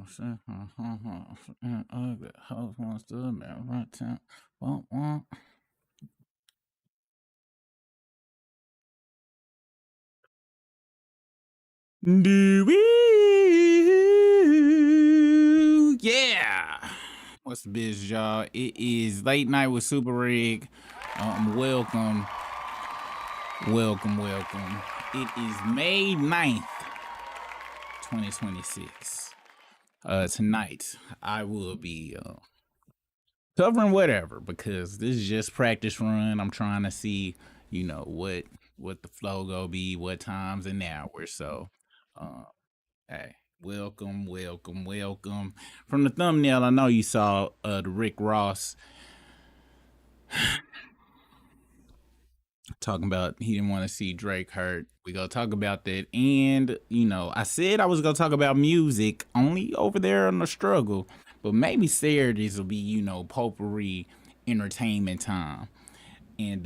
Ugly house wants to man right town. Won't. Yeah. What's the biz, y'all? It is late night with SUPARIG. Welcome. It is May 9th, 2026. Tonight, I will be covering whatever because this is just practice run. I'm trying to see, what the flow go be, what times and hours. So, uh, hey, welcome. From the thumbnail, I know you saw the Rick Ross talking about he didn't want to see Drake hurt. We gonna talk about that, and I said I was gonna talk about music only over there on the struggle, but maybe Saturdays will be potpourri entertainment time, and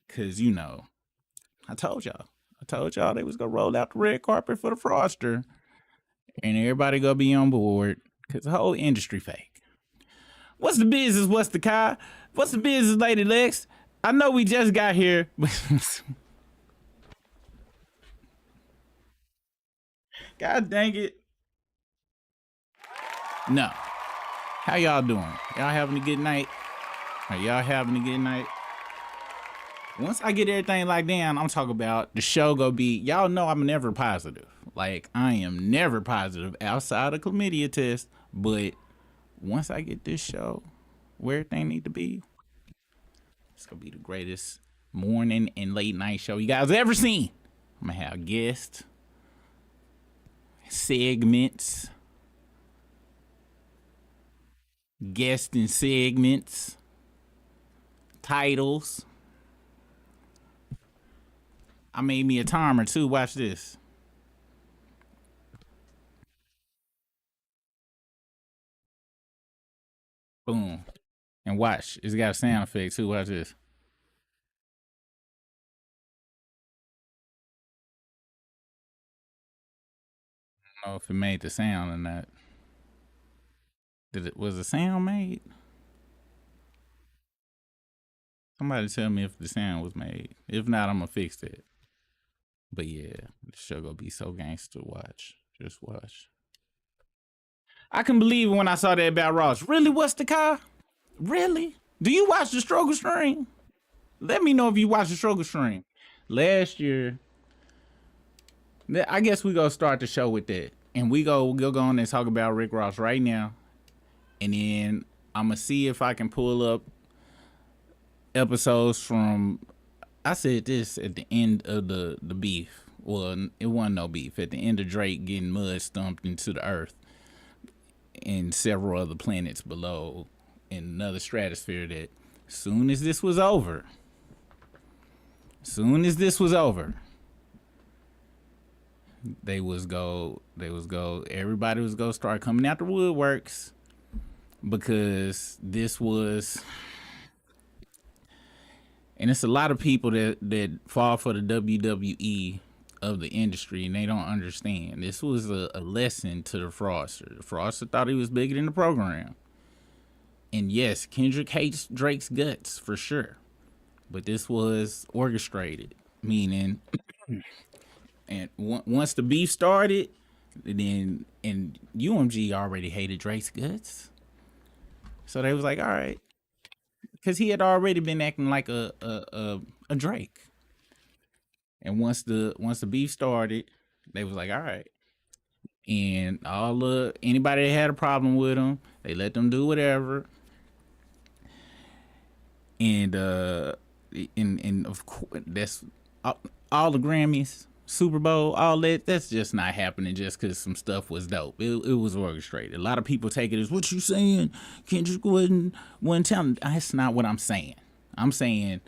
cause I told y'all they was gonna roll out the red carpet for the Froster, and everybody gonna be on board, cause the whole industry fake. What's the business? What's the car? What's the business, Lady Lex? I know we just got here. God dang it. No. How y'all doing? Y'all having a good night? Are y'all having a good night? Once I get everything like down, I'm talking about the show gonna be, y'all know I'm never positive. Like, I am never positive outside of chlamydia test. But once I get this show where everything need to be, it's gonna be the greatest morning and late night show you guys ever seen. I'm gonna have guests, segments, guest and segments, titles. I made me a timer too. Watch this. Boom. And watch. It's got a sound effect too. Watch this. I don't know if it made the sound or not. Was the sound made? Somebody tell me if the sound was made. If not, I'm gonna fix it. But yeah, the show gonna be so gangster. Watch. Just watch. I can believe it when I saw that about Ross. Really? What's the car? Really? Do you watch the struggle stream? Let me know if you watch the struggle stream. Last year, I guess we gonna start the show with that, and we'll go on and talk about Rick Ross right now, and then I'm gonna see if I can pull up episodes from. I said this at the end of the beef. Well, it wasn't no beef. At the end of Drake getting mud stumped into the earth and several other planets below in another stratosphere, that soon as this was over, everybody was go start coming out the woodworks, because this was, and it's a lot of people that fall for the WWE of the industry, and they don't understand. This was a lesson to the Froster. The Froster thought he was bigger than the program. And yes, Kendrick hates Drake's guts for sure. But this was orchestrated, meaning, and once the beef started, then, and UMG already hated Drake's guts. So they was like, all right, because he had already been acting like a Drake. And once the beef started, they was like, all right. And anybody that had a problem with him, they let them do whatever. And of course, that's all the Grammys, Super Bowl, all that's just not happening just because some stuff was dope. It was orchestrated. A lot of people take it as, what you saying, Kendrick wasn't talented. That's not what I'm saying. I'm saying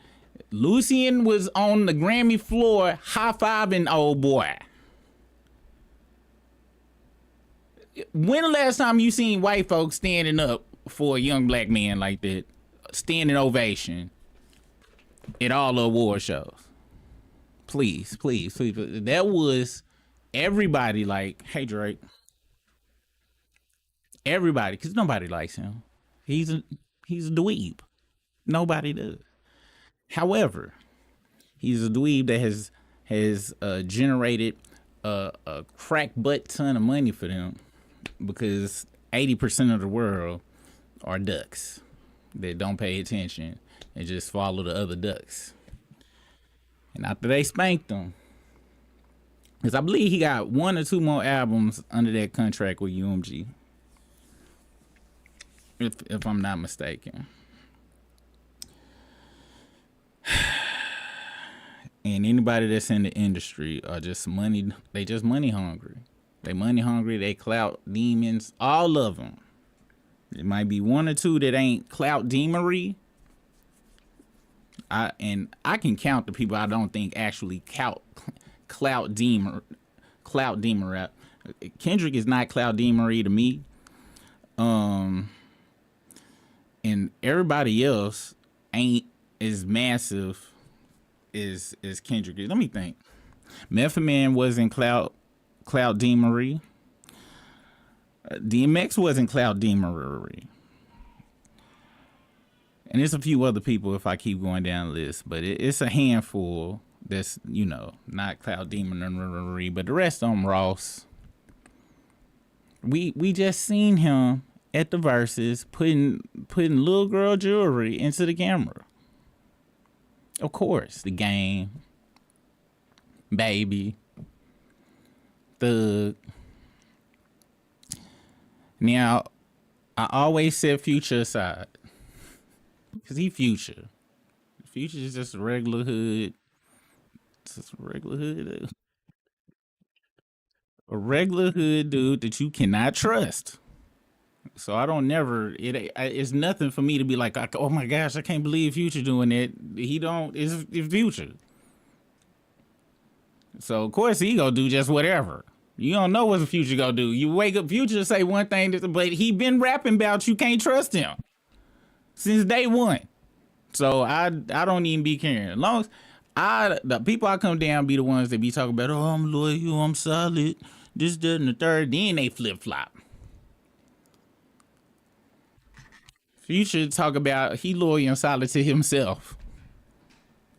Lucian was on the Grammy floor high-fiving old boy. When the last time you seen white folks standing up for a young black man like that, standing ovation at all the award shows? Please. That was everybody like, hey Drake, Everybody, because nobody likes him. He's a he's a dweeb. Nobody does. However, he's a dweeb that has generated a crack butt ton of money for them because 80% of the world are ducks that don't pay attention and just follow the other ducks. And after they spanked him, because I believe he got one or two more albums under that contract with UMG, if I'm not mistaken. And anybody that's in the industry are just money. They just money hungry. They money hungry. They clout demons. All of them. It might be one or two that ain't clout demory. I can count the people I don't think actually clout demer rap. Kendrick is not clout demery to me. And everybody else ain't as massive as Kendrick is. Let me think. Method Man wasn't clout demery. DMX wasn't clout demery. And there's a few other people if I keep going down the list, but it's a handful that's, not clout demonery, but the rest of them Ross. We just seen him at the verses putting little girl jewelry into the camera. Of course, The Game, Baby, Thug. Now, I always set Future aside. Because he Future. Future is just a regular hood. Just a regular hood. A regular hood dude that you cannot trust. So I don't never. It's nothing for me to be like, oh my gosh, I can't believe Future doing that. He don't. It's Future. So of course he gonna do just whatever. You don't know what the Future gonna do. You wake up, Future say one thing, but he been rapping about you can't trust him since day one. So I don't even be caring. As long as the people I come down be the ones that be talking about, oh, I'm loyal, I'm solid, this, that, and the third. Then they flip flop. Future talk about he loyal and solid to himself.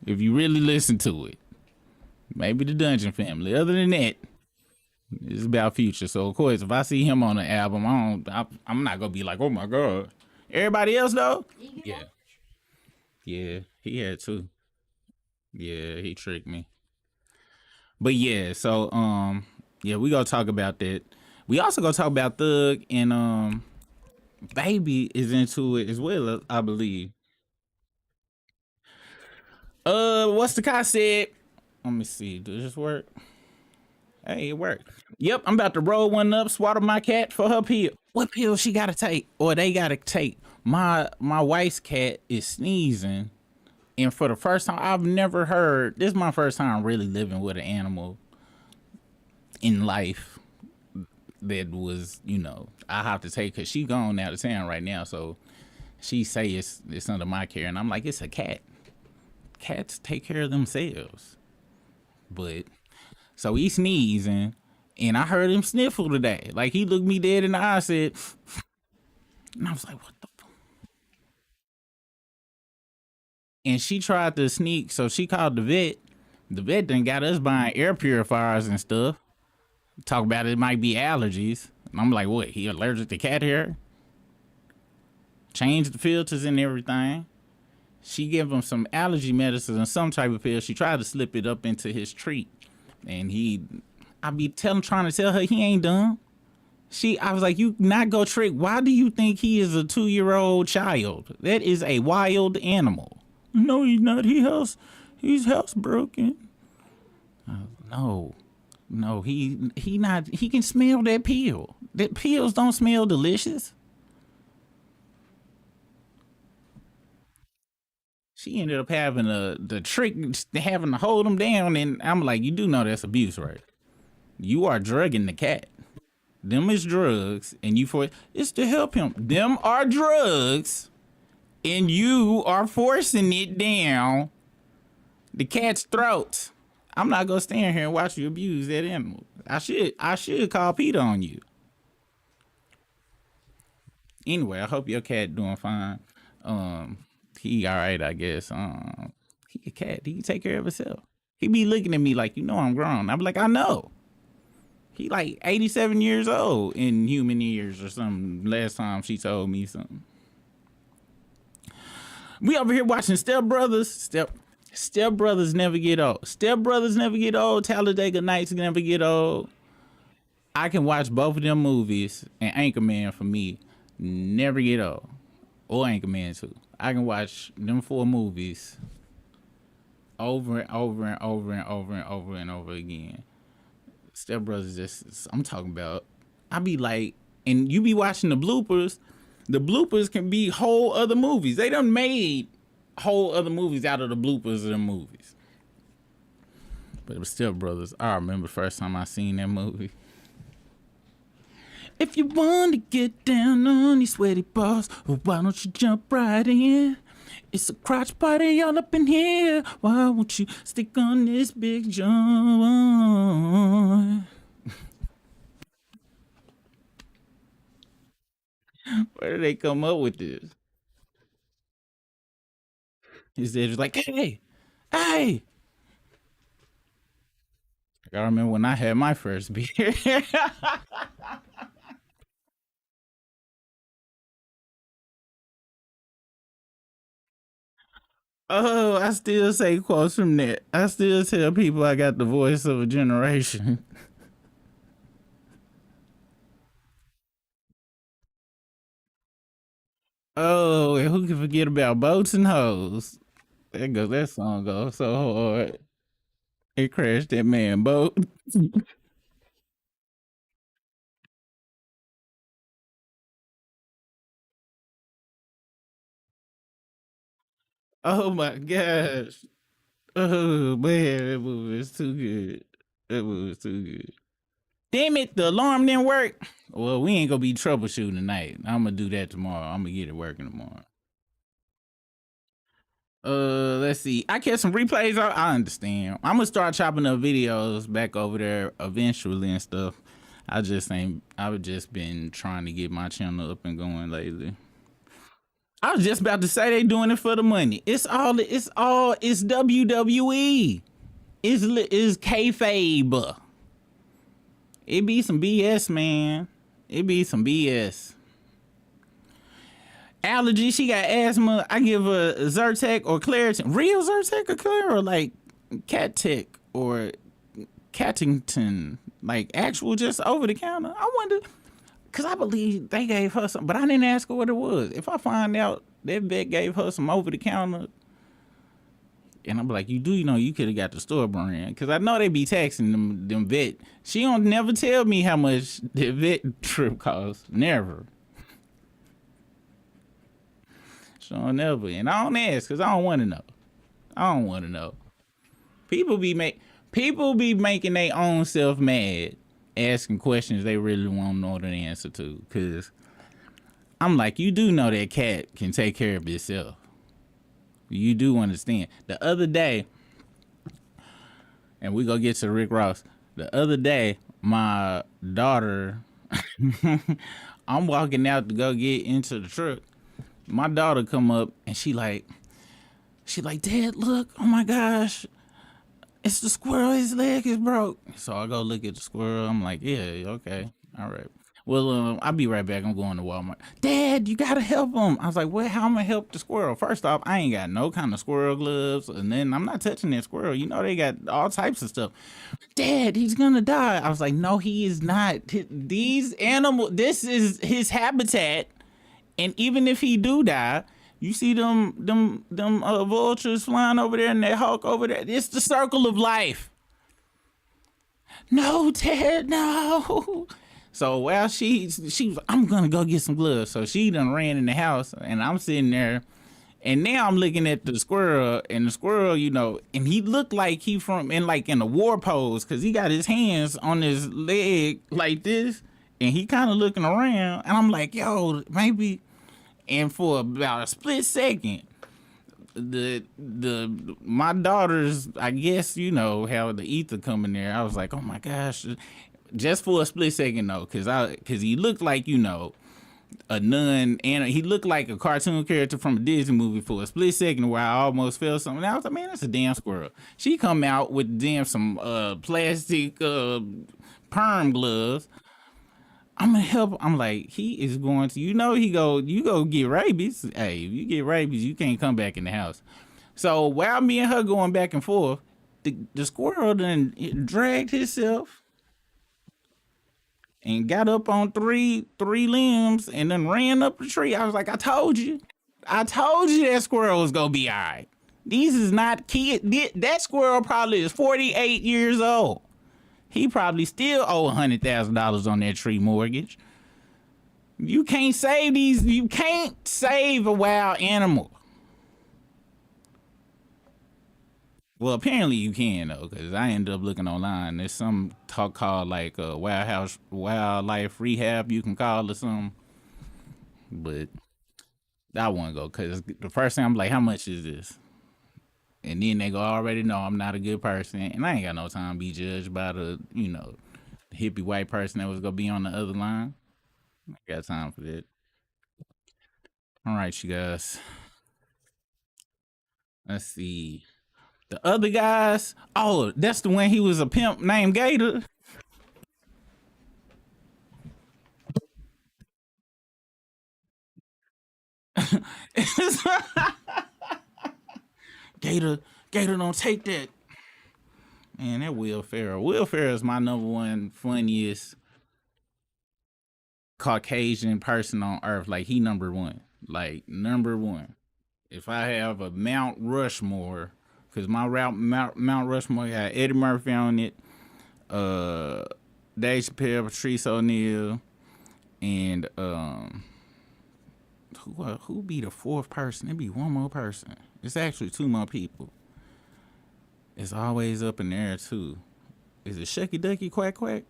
If you really listen to it, maybe the Dungeon Family. Other than that, it's about Future. So of course, if I see him on the album, I'm not gonna be like, oh my god. Everybody else though, yeah, yeah, he had to. Yeah, he tricked me. But yeah, so yeah, we gonna talk about that. We also gonna talk about Thug and Baby is into it as well, I believe. What's the guy said? Let me see. Does this work? Hey, it worked. Yep, I'm about to roll one up, swaddle my cat for her pill. What pill she gotta take? Or they gotta take? My wife's cat is sneezing. And for the first time, I've never heard. This is my first time really living with an animal in life that was, I have to take, because she gone out of town right now. So she say it's under my care. And I'm like, it's a cat. Cats take care of themselves. But so he sneezing, and I heard him sniffle today. Like he looked me dead in the eye, said, and I was like, what the fuck? And she tried to sneak, so she called the vet. The vet done got us buying air purifiers and stuff. Talk about it might be allergies. And I'm like, what? He allergic to cat hair? Changed the filters and everything. She gave him some allergy medicine and some type of pill. She tried to slip it up into his treat. And I be trying to tell her he ain't done. I was like, you not go trick. Why do you think he is a 2-year-old child? That is a wild animal. No, he's not. He's housebroken. No, he not. He can smell that pill. That pills don't smell delicious. She ended up having the trick, having to hold him down, and I'm like, you do know that's abuse, right? You are drugging the cat. Them is drugs, and it's to help him. Them are drugs, and you are forcing it down the cat's throat. I'm not gonna stand here and watch you abuse that animal. I should call Peter on you. Anyway, I hope your cat doing fine. Um, he all right, I guess. He a cat. He can take care of himself. He be looking at me like, I'm grown. I'm like, I know. He like 87 years old in human years or something. Last time she told me something. We over here watching Step Brothers. Step Brothers never get old. Step Brothers never get old. Talladega Nights never get old. I can watch both of them movies, and Anchorman for me never get old. Or Anchorman too. I can watch them four movies over and over and over and over and over and over again. Step Brothers, just I'm talking about. I be like, and you be watching the bloopers. The bloopers can be whole other movies. They done made whole other movies out of the bloopers of the movies. But it was Step Brothers. I remember the first time I seen that movie. If you want to get down on these sweaty balls, well, why don't you jump right in? It's a crotch party all up in here. Why won't you stick on this big joint? Where did they come up with this? Is they just like, hey, hey. I remember when I had my first beer. Oh, I still say quotes from that. I still tell people I got the voice of a generation. Oh, and who can forget about boats and hoes? That song goes so hard. It crashed that man boat. Oh my gosh. Oh man, that movie is too good. That movie is too good. Damn it, the alarm didn't work. Well, we ain't gonna be troubleshooting tonight. I'm gonna do that tomorrow. I'm gonna get it working tomorrow. Let's see. I catch some replays. I understand. I'm gonna start chopping up videos back over there eventually and stuff. I just ain't. I've just been trying to get my channel up and going lately. I was just about to say they doing it for the money. It's WWE. It's kayfabe. It be some BS, man. It be some BS. Allergy, she got asthma. I give her Zyrtec or Claritin. Real Zyrtec or Claritin, or like Cat Tech or Cattington, like actual just over the counter. I wonder, cause I believe they gave her some, but I didn't ask her what it was. If I find out that vet gave her some over the counter, and I'm like, you could have got the store brand, cause I know they be taxing them vet. She don't never tell me how much the vet trip costs. Never. She don't never, and I don't ask, cause I don't want to know. I don't want to know. People be making their own self mad, asking questions they really won't know the answer to. Cause I'm like, you do know that cat can take care of itself. You do understand. The other day, and we go get to Rick Ross. The other day, my daughter, I'm walking out to go get into the truck. My daughter come up and she like, Dad, look, oh my gosh, it's the squirrel. His leg is broke. So I go look at the squirrel. I'm like, yeah, okay, all right. Well, I'll be right back. I'm going to Walmart. Dad, you gotta help him. I was like, well, how am I help the squirrel? First off, I ain't got no kind of squirrel gloves, and then I'm not touching that squirrel. You know they got all types of stuff. Dad, he's gonna die. I was like, no, he is not. These animals, this is his habitat, and even if he do die, you see them vultures flying over there and that hawk over there. It's the circle of life. No, Ted, no. So while she was, I'm gonna go get some gloves. So she done ran in the house, and I'm sitting there, and now I'm looking at the squirrel, and the squirrel, and he looked like he in a war pose, cause he got his hands on his leg like this, and he kind of looking around, and I'm like, yo, maybe. And for about a split second, my daughters, I guess, how the ether come in there. I was like, oh my gosh, just for a split second though, cause he looked like a nun, and he looked like a cartoon character from a Disney movie for a split second where I almost felt something. And I was like, man, that's a damn squirrel. She come out with damn some plastic perm gloves. I'm gonna help. I'm like, he is going to, you go get rabies. Hey, if you get rabies, you can't come back in the house. So while me and her going back and forth, the squirrel then dragged himself and got up on three limbs and then ran up the tree. I was like, I told you that squirrel was gonna be all right. These is not kid. That squirrel probably is 48 years old. He probably still owe $100,000 on that tree mortgage. You can't save these. You can't save a wild animal. Well, apparently you can though, because I ended up looking online. There's some talk called like wildlife rehab you can call or something. But I want to go because the first thing I'm like, how much is this? And then they go, I already know I'm not a good person, and I ain't got no time to be judged by the hippie white person that was gonna be on the other line. I got time for that. All right, you guys. Let's see. The other guys. Oh, that's the one he was a pimp named Gator. Gator, Gator, don't take that. Man, that Will Ferrell. Will Ferrell is my number one funniest Caucasian person on earth. Like he number one. Like number one. If I have a Mount Rushmore, because my Mount Rushmore got Eddie Murphy on it, uh, Dave Chappelle, Patrice O'Neal, and who be the fourth person? It'd be one more person. It's actually two more people. It's always up in there too. Is it Shucky Ducky Quack Quack?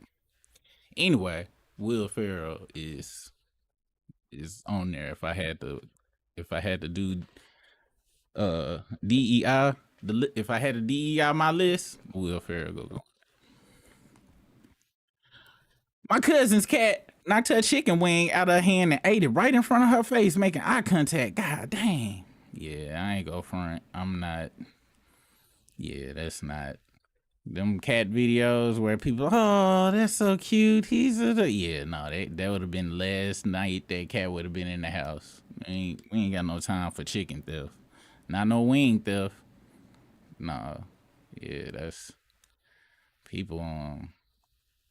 Anyway, Will Ferrell is on there. If I had to do DEI, if I had to DEI my list, Will Ferrell go. My cousin's cat knocked her chicken wing out of her hand and ate it right in front of her face, making eye contact. God dang. Yeah, I ain't go front. I'm not. Yeah, that's not. Them cat videos where people, oh, that's so cute. Yeah, no, that would have been last night. That cat would have been in the house. We ain't got no time for chicken theft. Not no wing theft. No, yeah, that's people.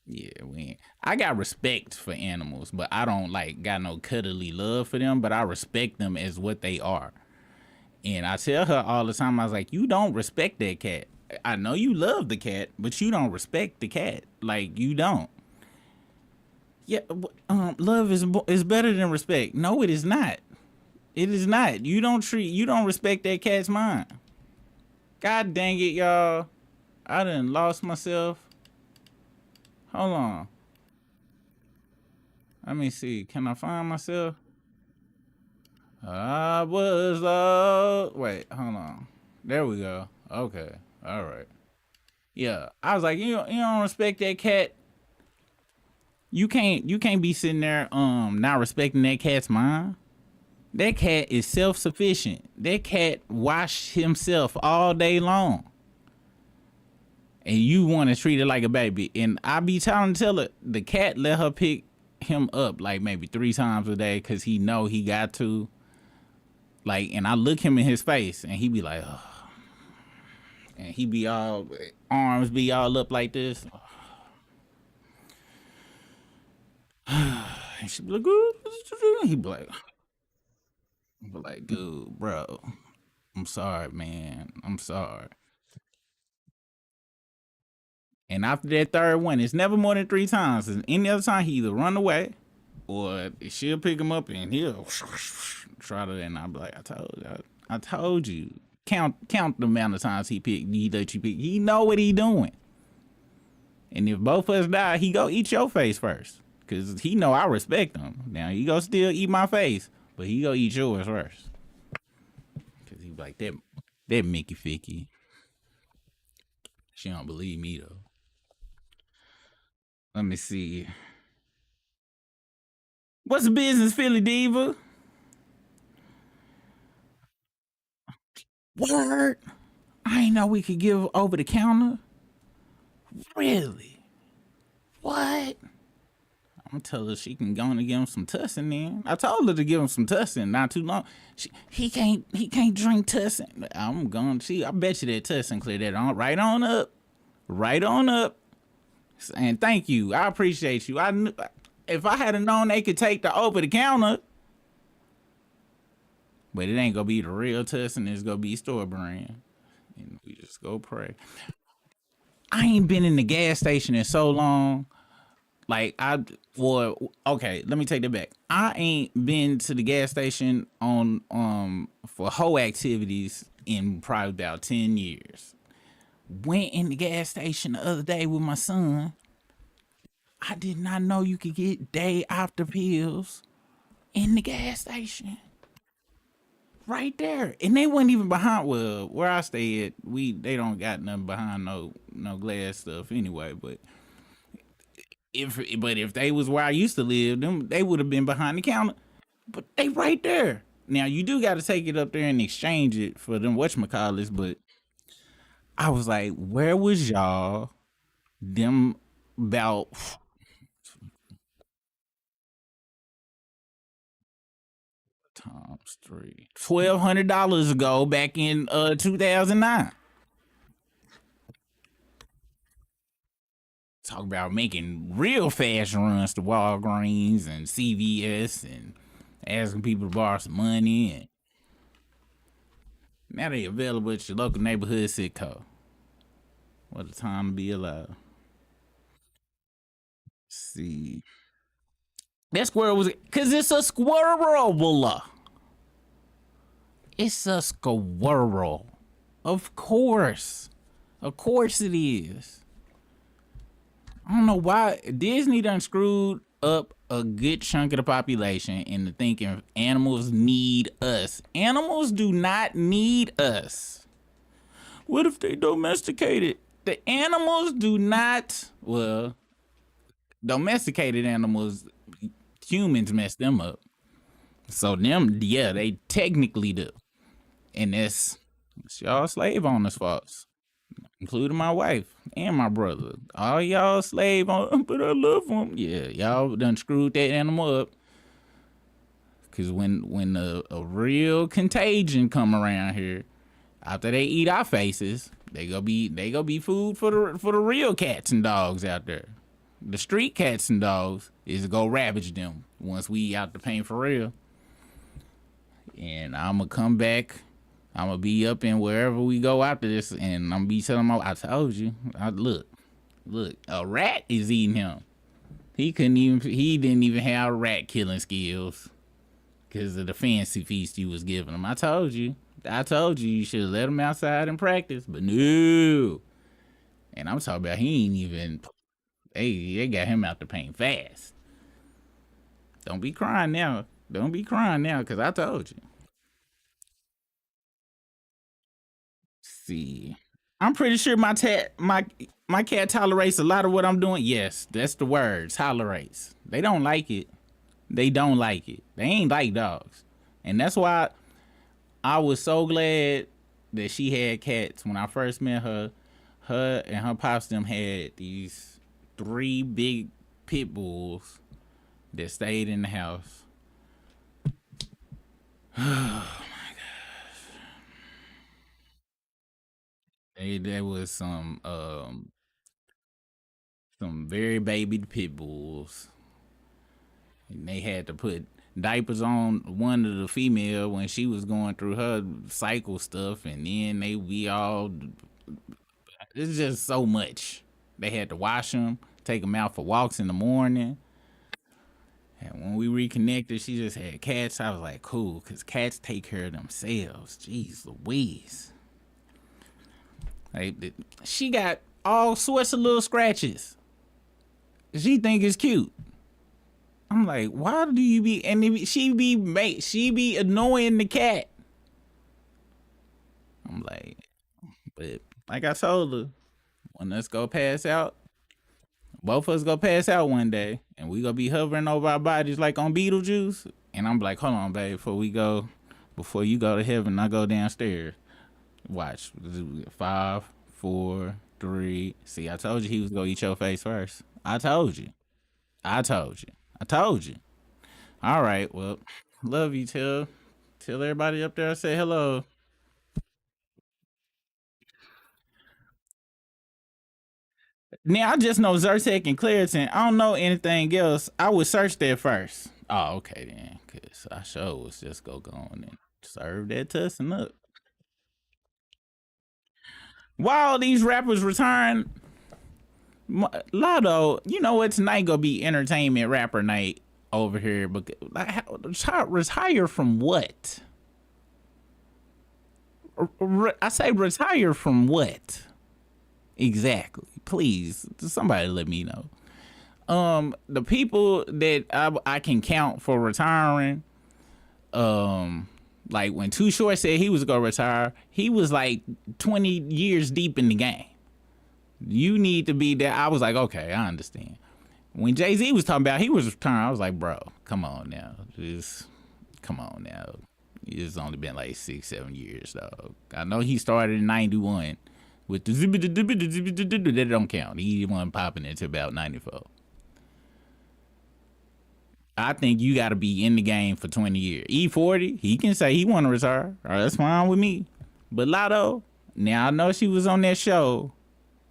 Yeah, we. Ain't. I got respect for animals, but I don't like got no cuddly love for them. But I respect them as what they are. And I tell her all the time, I was like, you don't respect that cat. I know you love the cat, but you don't respect the cat. Like you don't. Yeah, love is better than respect. No, it is not. It is not. You don't respect that cat's mind. God dang it, y'all. I done lost myself. Hold on. Let me see. Can I find myself? I was wait, hold on. There we go. Okay. All right. Yeah. I was like, you don't respect that cat. You can't be sitting there not respecting that cat's mind. That cat is self-sufficient. That cat washed himself all day long. And you want to treat it like a baby. And I be trying to tell her the cat let her pick him up like maybe 3 times a day because he know he got to. Like, and I look him in his face and he be like, oh. And he be all, arms be all up like this. And she be like, "Ooh." He be like, dude, bro, I'm sorry, man. I'm sorry. And after that third one, it's never more than 3 times. And any other time, he either run away or she'll pick him up and he'll try to. And I'll be like, I told you. Count the amount of times he let you pick. He know what he doing. And if both of us die, he go eat your face first. Cause he know I respect him. Now he go still eat my face, but he go eat yours first. Cause he be like that Mickey Ficky. She don't believe me though. Let me see. What's the business, Philly Diva? Word. I ain't know we could give over the counter. Really? What? I'm gonna tell her she can go and give him some tussin. Then I told her to give him some tussin not too long. He can't drink tussin. I'm going to see. I bet you that tussin clear that on right on up, right on up. And thank you. I appreciate you. I knew if I had known they could take the over the counter, but it ain't gonna be the real tussin. It's gonna be store brand. And we just go pray. I ain't been in the gas station in so long. Like well, okay, let me take that back. I ain't been to the gas station on for whole activities in probably about 10 years. Went in the gas station the other day with my son. I did not know you could get day after pills in the gas station. Right there. And they wasn't even behind well, where I stay at, they don't got nothing behind no glass stuff anyway, if they was where I used to live, them they would have been behind the counter. But they right there. Now you do got to take it up there and exchange it for them whatchamacallits. But I was like, where was y'all? Them about times three, $1,200 ago back in 2009. Talk about making real fast runs to Walgreens and CVS and asking people to borrow some money, and now they available at your local neighborhood Sitco. What a time to be alive. See, that squirrel was because it's a squirrel. It's a squirrel. Of course. Of course it is. I don't know why Disney done screwed up a good chunk of the population into thinking animals need us. Animals do not need us. What if they domesticated? The animals do not. Well, domesticated animals, humans mess them up. So them, yeah, they technically do, and it's y'all slave owners' faults, including my wife and my brother. All y'all slave on, but I love them. Yeah, y'all done screwed that animal up. Cause when a real contagion come around here, after they eat our faces, they go be food for the real cats and dogs out there. The street cats and dogs is go ravage them once we out the paint for real. And I'm gonna come back. I'm gonna be up in wherever we go after this, and I'm gonna be telling my. I told you. Look, a rat is eating him. He couldn't even. He didn't even have rat killing skills because of the fancy feast you was giving him. I told you. You should have let him outside and practice, but no. And I'm talking about he ain't even. They got him out the paint fast. Don't be crying now. Don't be crying now, cause I told you. See, I'm pretty sure my cat tolerates a lot of what I'm doing. Yes, that's the word. Tolerates. They don't like it. They don't like it. They ain't like dogs, and that's why I was so glad that she had cats when I first met her. Her and her pops them had these three big pit bulls that stayed in the house. There was some very baby pit bulls, and they had to put diapers on one of the female when she was going through her cycle stuff, and then they we all it's just so much. They had to wash them, take them out for walks in the morning. And when we reconnected, she just had cats. I was like, cool, because cats take care of themselves. Jeez Louise. Like, she got all sorts of little scratches. She think it's cute. I'm like, why do you be? And she be annoying the cat. I'm like, but like I told her, when let's go pass out, Both of us go pass out one day, and we gonna be hovering over our bodies like on Beetlejuice. And I'm like, hold on, babe, before you go to heaven, I go downstairs. Watch, 5, 4, 3. See, I told you he was gonna eat your face first. I told you. I told you. I told you. All right, well, love you. Tell everybody up there I say hello. Now I just know Zyrtec and Claritin. I don't know anything else. I would search that first. Oh, okay then, cause I sure was just go on and serve that tussin up. While these rappers retiring, Lotto, you know what? Tonight gonna be entertainment rapper night over here. But like, retire from what? I say retire from what exactly? Please, somebody let me know. The people that I can count for retiring, um, like when Too Short said he was gonna retire, he was like 20 years deep in the game. You need to be there. I was like, okay, I understand. When Jay Z was talking about he was retiring, I was like, bro, come on now, just come on now. It's only been like 6, 7 years though. I know he started in '91 with the that don't count. He wasn't popping it until about '94. I think you got to be in the game for 20 years. E40, he can say he want to retire. All right, that's fine with me. But Lotto, now I know she was on that show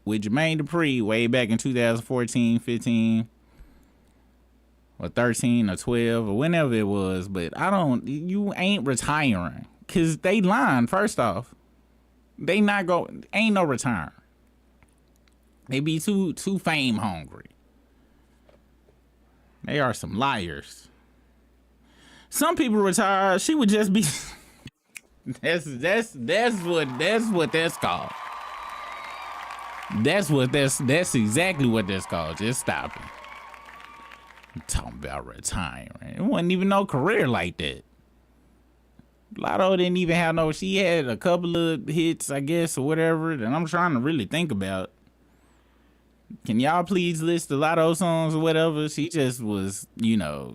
with Jermaine Dupri way back in 2014, 15, or 13 or 12 or whenever it was. But you ain't retiring. Because they lying, first off. They not go, ain't no return. They be too fame hungry. They are some liars. Some people retire. She would just be. That's what that's called. That's exactly what that's called. Just stop it. I'm talking about retiring. It wasn't even no career like that. Lotto didn't even have no. She had a couple of hits, I guess, or whatever. That I'm trying to really think about. Can y'all please list the Lotto songs or whatever? She just was, yeah.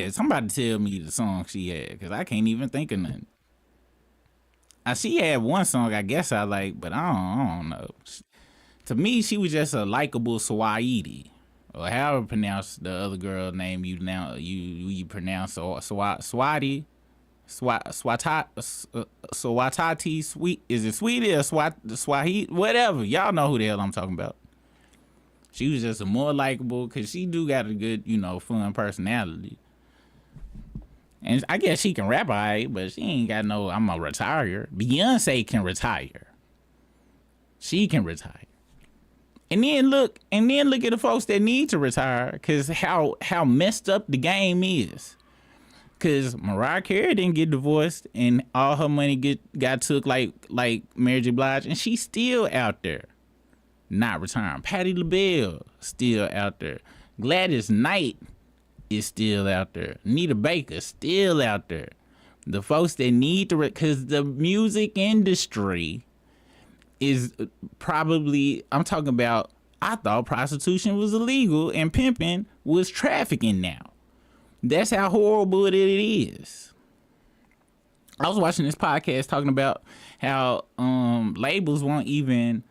Somebody tell me the song she had, because I can't even think of nothing. She had one song I guess I like, but I don't know. To me, she was just a likable Swahili, or however pronounce the other girl name you pronounce Swati. Swatati, sweet, is it sweetie or Swahili, whatever, y'all know who the hell I'm talking about. She was just a more likable, because she do got a good, fun personality, and I guess she can rap alright, but she ain't got no I'm a retire. Beyonce can retire. She can retire. And then look at the folks that need to retire, because how messed up the game is. Cause Mariah Carey didn't get divorced and all her money got took like Mary J. Blige, and she's still out there, not retiring. Patti LaBelle still out there. Gladys Knight is still out there. Nita Baker still out there. The folks that need to, cause the music industry is probably, I'm talking about. I thought prostitution was illegal and pimping was trafficking now. That's how horrible it is. I was watching this podcast talking about how labels won't even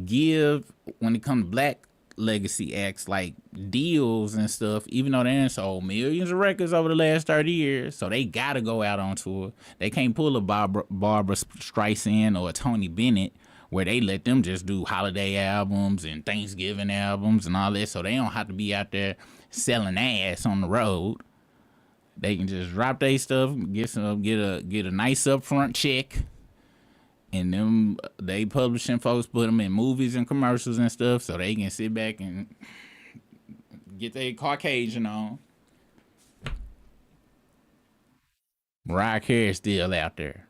give, when it comes to Black Legacy acts, like deals and stuff, even though they done sold millions of records over the last 30 years. So they gotta go out on tour. They can't pull a Barbara Streisand or a Tony Bennett, where they let them just do holiday albums and Thanksgiving albums and all that, so they don't have to be out there selling ass on the road. They can just drop their stuff, get a nice upfront check, and them they publishing folks put them in movies and commercials and stuff, so they can sit back and get their Caucasian on. Mariah Carey still out there.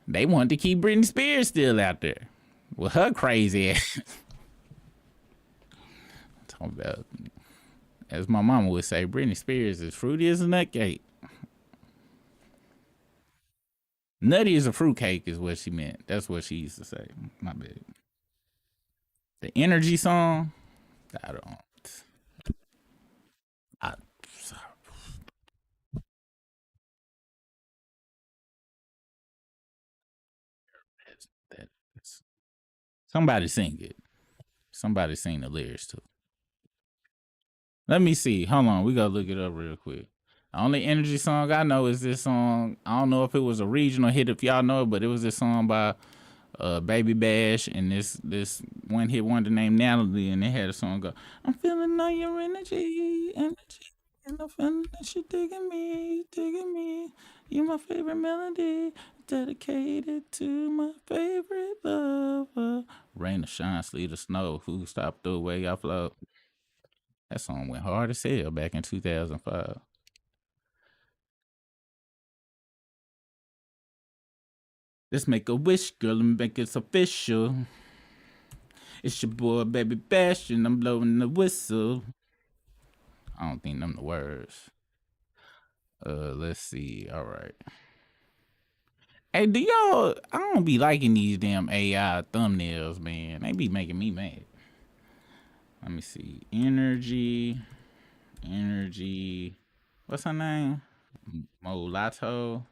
They want to keep Britney Spears still out there with her crazy ass. Talking about, as my mama would say, Britney Spears is fruity as a nut cake. Nutty as a fruit cake is what she meant. That's what she used to say. My bad. The energy song. I don't. I, that, somebody sing it. Somebody sing the lyrics to. Let me see. Hold on. We gotta look it up real quick. The only energy song I know is this song. I don't know if it was a regional hit if y'all know it, but it was this song by Baby Bash and this one hit wonder named Natalie, and they had a song go, I'm feeling all your energy, and I'm feeling that you're digging me. You're my favorite melody, dedicated to my favorite lover. Rain or shine, sleet or snow, who stopped the way I flow. That song went hard as hell back in 2005. Let's make a wish, girl, and make it official. It's your boy, Baby Bash, and I'm blowing the whistle. I don't think them the words. Let's see. All right. Hey, do y'all? I don't be liking these damn AI thumbnails, man. They be making me mad. Let me see. Energy. What's her name? Mulatto.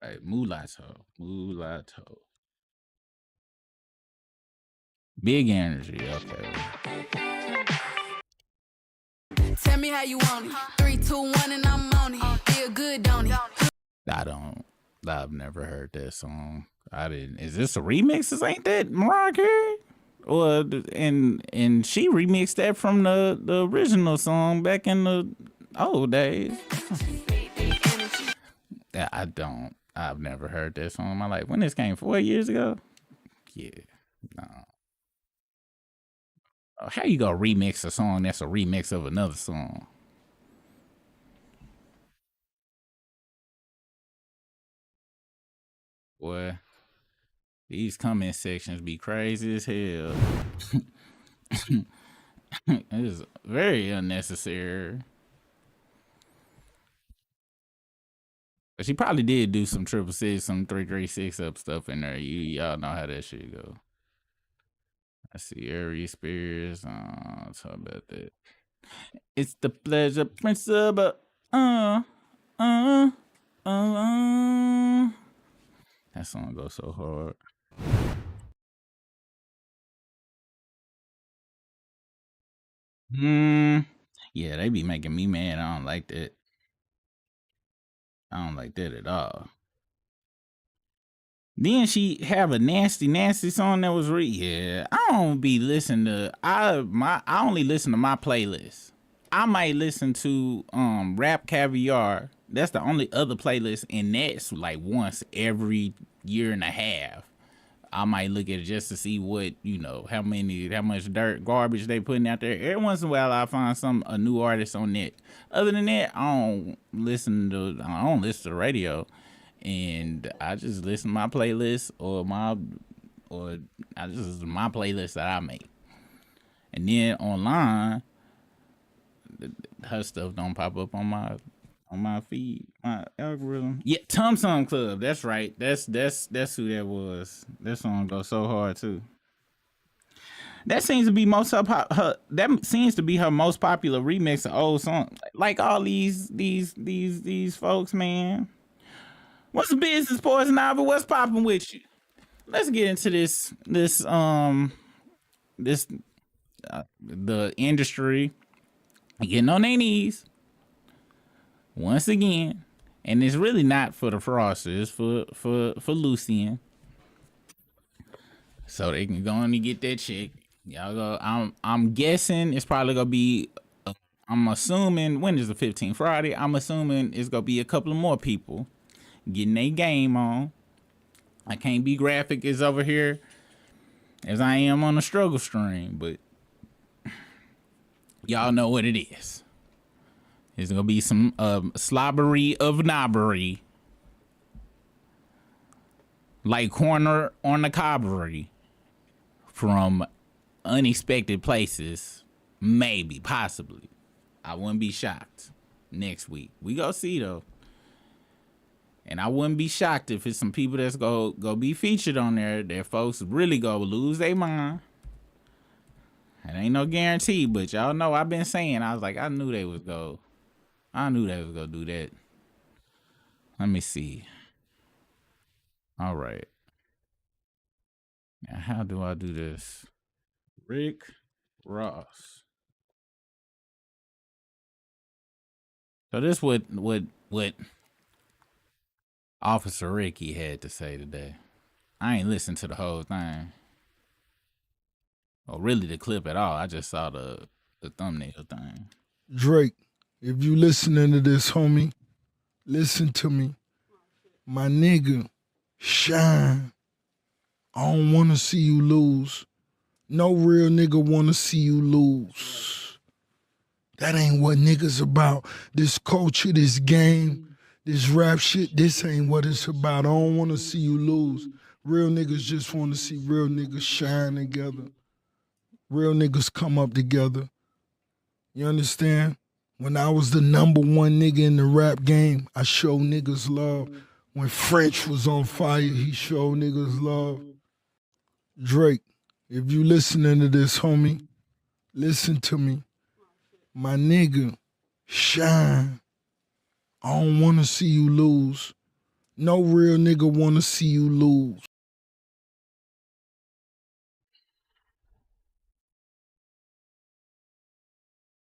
Right, Mulatto. Big energy. Okay. Tell me how you want it. 3, 2, 1, and I'm on it. Feel good, don't it? I don't. I've never heard that song. I didn't. Is this a remix? This ain't that Mariah Carey? Or and she remixed that from the original song back in the old days. I don't. I've never heard that song in my life. When this came 4 years ago? Yeah. No. How you gonna remix a song that's a remix of another song? Boy, these comment sections be crazy as hell. It is very unnecessary. But she probably did do some 666, some 336 up stuff in there. Y'all know how that shit go. I see Aries Spears. Talk about that. It's the pleasure principle. Uh, uh, uh. That song goes so hard. Yeah, they be making me mad. I don't like that. I don't like that at all. Then she have a nasty song that was yeah. I don't be listening to I only listen to my playlist. I might listen to Rap Caviar. That's the only other playlist, and that's like once every year and a half. I might look at it just to see what how much dirt garbage they putting out there. Every once in a while, I find a new artist on that. Other than that, I don't listen to the radio, and I just listen to my playlist or I just listen to my playlist that I make. And then online, her stuff don't pop up on my feed, my algorithm. Yeah, Tum Tum Club. That's right. That's who that was. That song goes so hard too. That seems to be that seems to be her most popular remix of old songs. Like all these folks, man. What's the business, Poison Ivy? What's popping with you? Let's get into this the industry getting on their knees once again, and it's really not for the Frosters, for Lucian, so they can go on and get that check. Y'all go. I'm guessing it's probably gonna be. I'm assuming when is the 15th Friday. I'm assuming it's gonna be a couple of more people getting their game on. I can't be graphic as over here as I am on the struggle stream, but y'all know what it is. There's gonna be some slobbery of knobbery, like corner on the cobbery, from unexpected places. Maybe, possibly. I wouldn't be shocked. Next week we go see though. And I wouldn't be shocked if it's some people that's go be featured on there that folks really go lose their mind. It ain't no guarantee, but y'all know I've been saying, I was like, I knew they was gonna do that. Let me see. All right. Now, how do I do this? Rick Ross. So this what Officer Ricky had to say today. I ain't listened to the whole thing. Or really the clip at all. I just saw the thumbnail thing. Drake, if you listening to this, homie, listen to me. My nigga, shine. I don't want to see you lose. No real nigga want to see you lose. That ain't what niggas about. This culture, this game, this rap shit, this ain't what it's about. I don't want to see you lose. Real niggas just want to see real niggas shine together. Real niggas come up together. You understand? When I was the number one nigga in the rap game, I showed niggas love. When French was on fire, he showed niggas love. Drake, if you listening to this, homie, listen to me. My nigga, shine. I don't want to see you lose. No real nigga want to see you lose.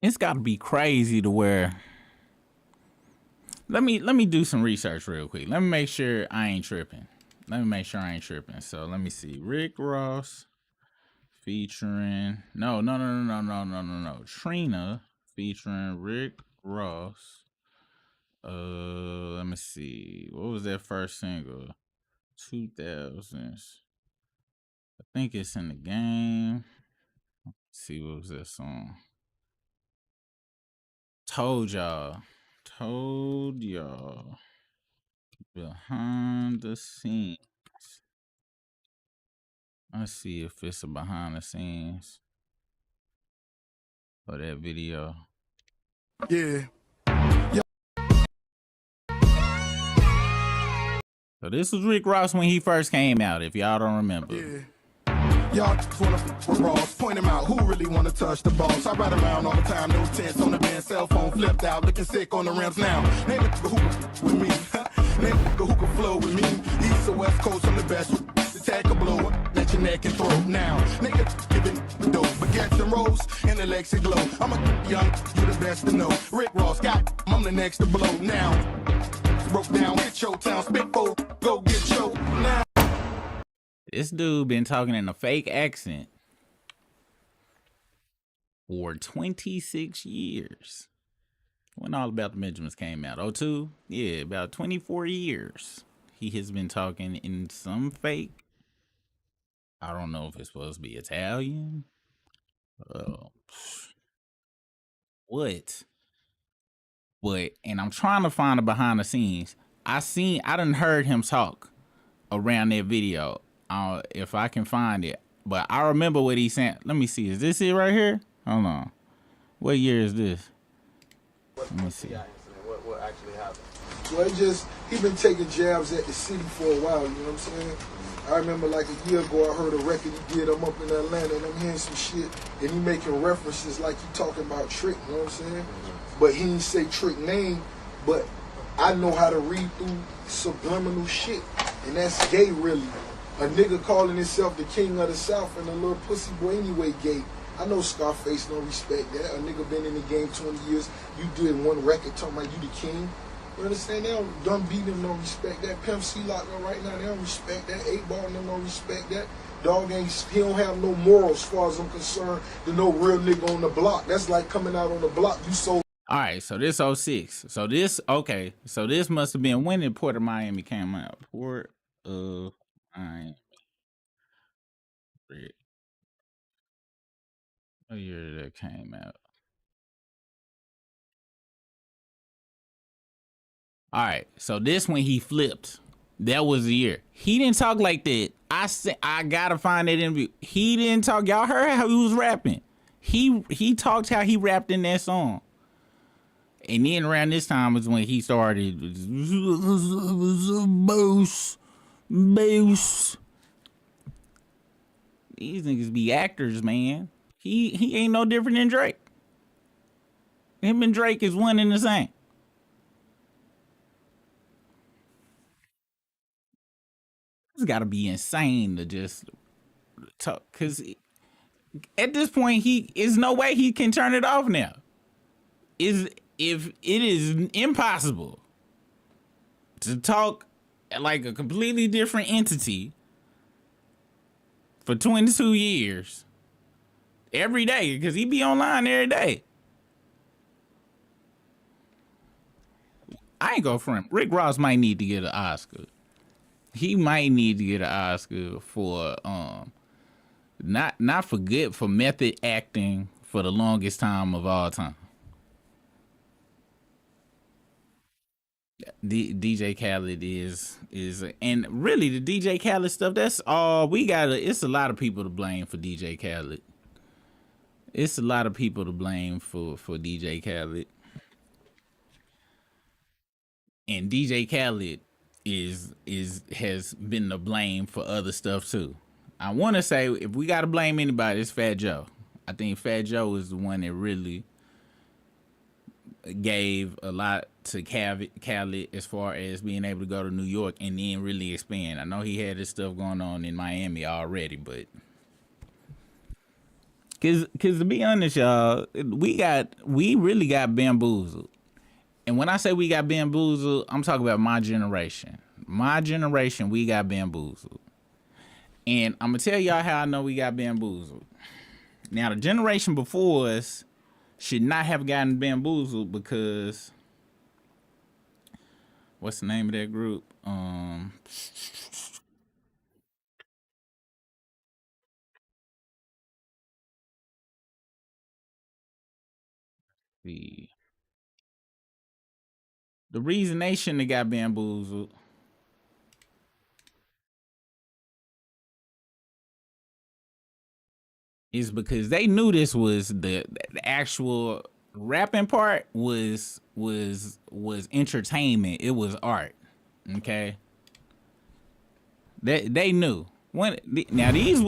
It's got to be crazy to where. Let me do some research real quick. Let me make sure I ain't tripping. So let me see. Rick Ross featuring no. Trina featuring Rick Ross. Let me see. What was that first single? 2000s. I think it's in the game. Let's see, what was that song? Told y'all. Behind the scenes. Let's see if it's a behind the scenes for that video. Yeah. So this was Rick Ross when he first came out, if y'all don't remember. Yeah. Y'all just wanna Ross, point him out, who really wanna touch the balls? I ride around all the time, no tents on the band, cell phone flipped out, looking sick on the rims now. Name it who with me, name it who can flow with me. East or West Coast, I'm the best. The tag a blow up, let your neck and throat now. Nigga, giving dope, baguettes and rolls, and the legs that glow. I'm a young, you the best to know. Rick Ross, got, I'm the next to blow now. Broke down, hit your town, spit go get your now. This dude been talking in a fake accent for 26 years. When All About the Benjamins came out, 02? Yeah, about 24 years. He has been talking in some fake. I don't know if it's supposed to be Italian. What? But, and I'm trying to find the behind the scenes. I done heard him talk around that video. If I can find it. But I remember what he said. Let me see. Is this it right here? Hold on. What year is this? Let me see. What actually happened? Well, he been taking jabs at the city for a while, you know what I'm saying? I remember like a year ago I heard a record he did, I'm up in Atlanta and I'm hearing some shit and he making references like he talking about Trick, you know what I'm saying? But he didn't say Trick name, but I know how to read through subliminal shit, and that's gay really. A nigga calling himself the king of the South and a little pussy boy anyway gay. I know Scarface don't respect that. A nigga been in the game 20 years. You did one record talking about you the king. You understand? They don't, Dun B them don't respect that. Pimp C Lock right now, they don't respect that. 8 Ball them don't respect that. Dog ain't, he don't have no morals as far as I'm concerned to no real nigga on the block. That's like coming out on the block. You sold. All right, so this 06. So this must have been when did Port of Miami came out. Port of Miami. What year that came out? All right, so this when he flipped. That was the year. He didn't talk like that. I gotta find that interview. He didn't talk. Y'all heard how he was rapping. He talked how he rapped in that song. And then around this time was when he started Boos. These niggas be actors, man. He ain't no different than Drake. Him and Drake is one and the same. It's got to be insane to just talk, cause at this point he is no way he can turn it off now. Is if it is impossible to talk like a completely different entity for 22 years every day, because he be online every day. I ain't go for him. Rick Ross might need to get an Oscar. He might need to get an Oscar for not for good, for method acting for the longest time of all time. DJ Khaled is and really the DJ Khaled stuff, that's all we got. It's a lot of people to blame for DJ Khaled. It's a lot of people to blame for DJ Khaled. And DJ Khaled is has been the blame for other stuff too. I want to say if we got to blame anybody, it's Fat Joe. I think Fat Joe is the one that really gave a lot to Khaled as far as being able to go to New York and then really expand. I know he had this stuff going on in Miami already, but cause to be honest, y'all, we really got bamboozled. And when I say we got bamboozled, I'm talking about my generation. My generation, we got bamboozled. And I'm gonna tell y'all how I know we got bamboozled. Now, the generation before us should not have gotten bamboozled because what's the name of that group? The reason they shouldn't have got bamboozled is because they knew this was the actual rapping part was entertainment. It was art. Okay, they knew. When now these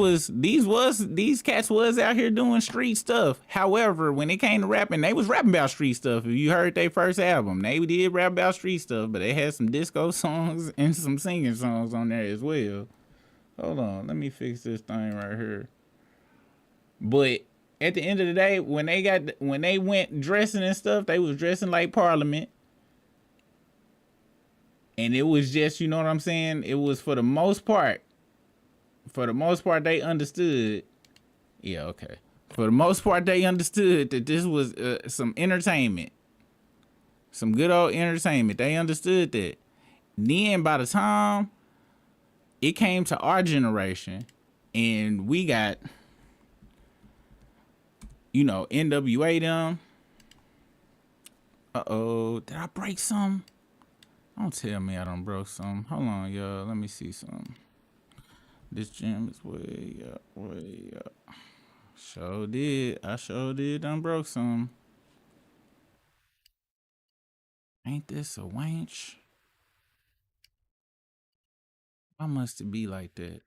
cats was out here doing street stuff. However, when it came to rapping, they was rapping about street stuff. If you heard their first album, they did rap about street stuff, but they had some disco songs and some singing songs on there as well. Hold on, let me fix this thing right here. But at the end of the day, when they went dressing and stuff, they was dressing like Parliament. And it was just, you know what I'm saying? It was for the most part, they understood. Yeah, okay. For the most part, they understood that this was some entertainment. Some good old entertainment. They understood that. Then by the time it came to our generation, and we got, you know, NWA them. Uh-oh, did I break some? Don't tell me I done broke some. Hold on, y'all. Let me see some. This gym is way up, way up. Sure did. I sure did done broke some. Ain't this a wench? Why must it be like that?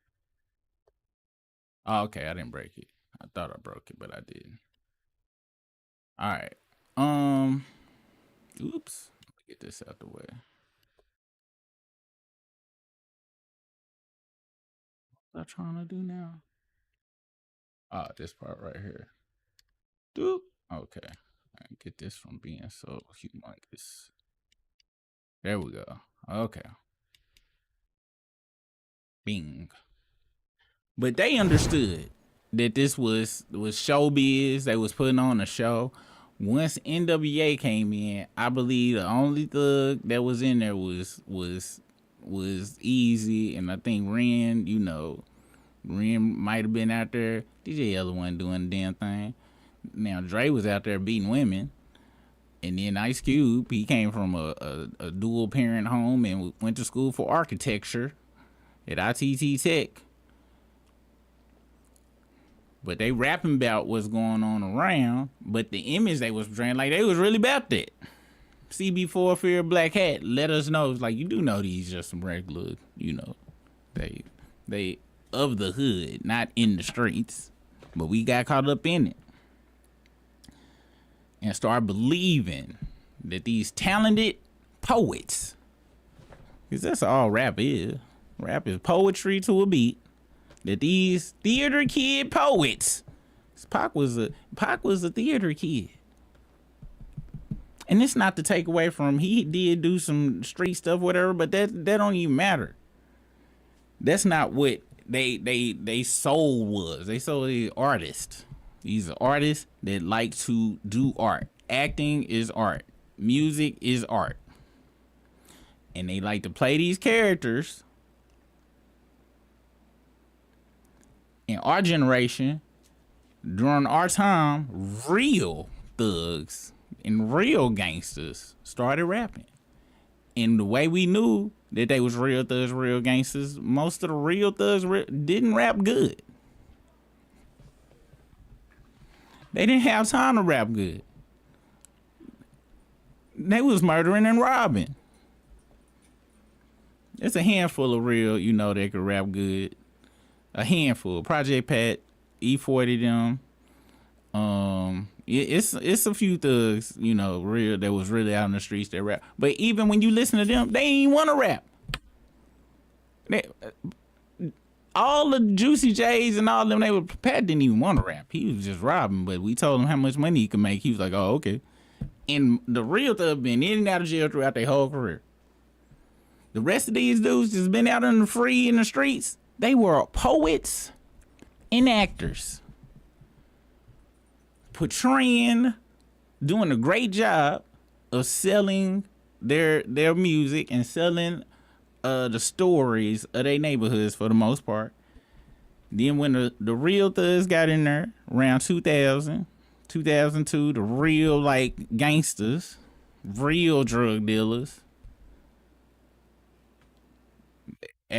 Oh, okay, I didn't break it. I thought I broke it, but I didn't. All right. Oops. Get this out the way. What am I trying to do now? Oh, this part right here. Doop. Okay. Get this from being so humongous. There we go. Okay. Bing. But they understood that this was showbiz. They was putting on a show. Once NWA came in, I believe the only thug that was in there was Easy, and I think Ren. You know, Ren might have been out there. DJ Yella wasn't doing the damn thing. Now Dre was out there beating women, and then Ice Cube, he came from a dual parent home and went to school for architecture at ITT Tech. But they rapping about what's going on around, but the image they was portraying, like they was really about that. CB4 Fear Black Hat let us know. It's like, you do know these just some regular, they of the hood, not in the streets. But we got caught up in it and start believing that these talented poets, because that's all rap is. Rap is poetry to a beat. That these theater kid poets, Pac was a theater kid. And it's not to take away from, he did do some street stuff, whatever, but that don't even matter. That's not what they soul was. They sold the artists. These are artists that like to do art. Acting is art. Music is art. And they like to play these characters. In our generation, during our time, real thugs and real gangsters started rapping. And the way we knew that they was real thugs, real gangsters, most of the real thugs didn't rap good. They didn't have time to rap good. They was murdering and robbing. It's a handful of real, that could rap good. A handful. Project Pat, E40 them. It's a few thugs, real that was really out in the streets that rap. But even when you listen to them, they ain't want to rap. All the Juicy J's and all them, Pat didn't even want to rap. He was just robbing. But we told him how much money he could make. He was like, oh, okay. And the real thug been in and out of jail throughout their whole career. The rest of these dudes just been out in the free in the streets. They were poets and actors, portraying, doing a great job of selling their music and selling the stories of their neighborhoods for the most part. Then when the real thugs got in there around 2000, 2002, the real gangsters, real drug dealers.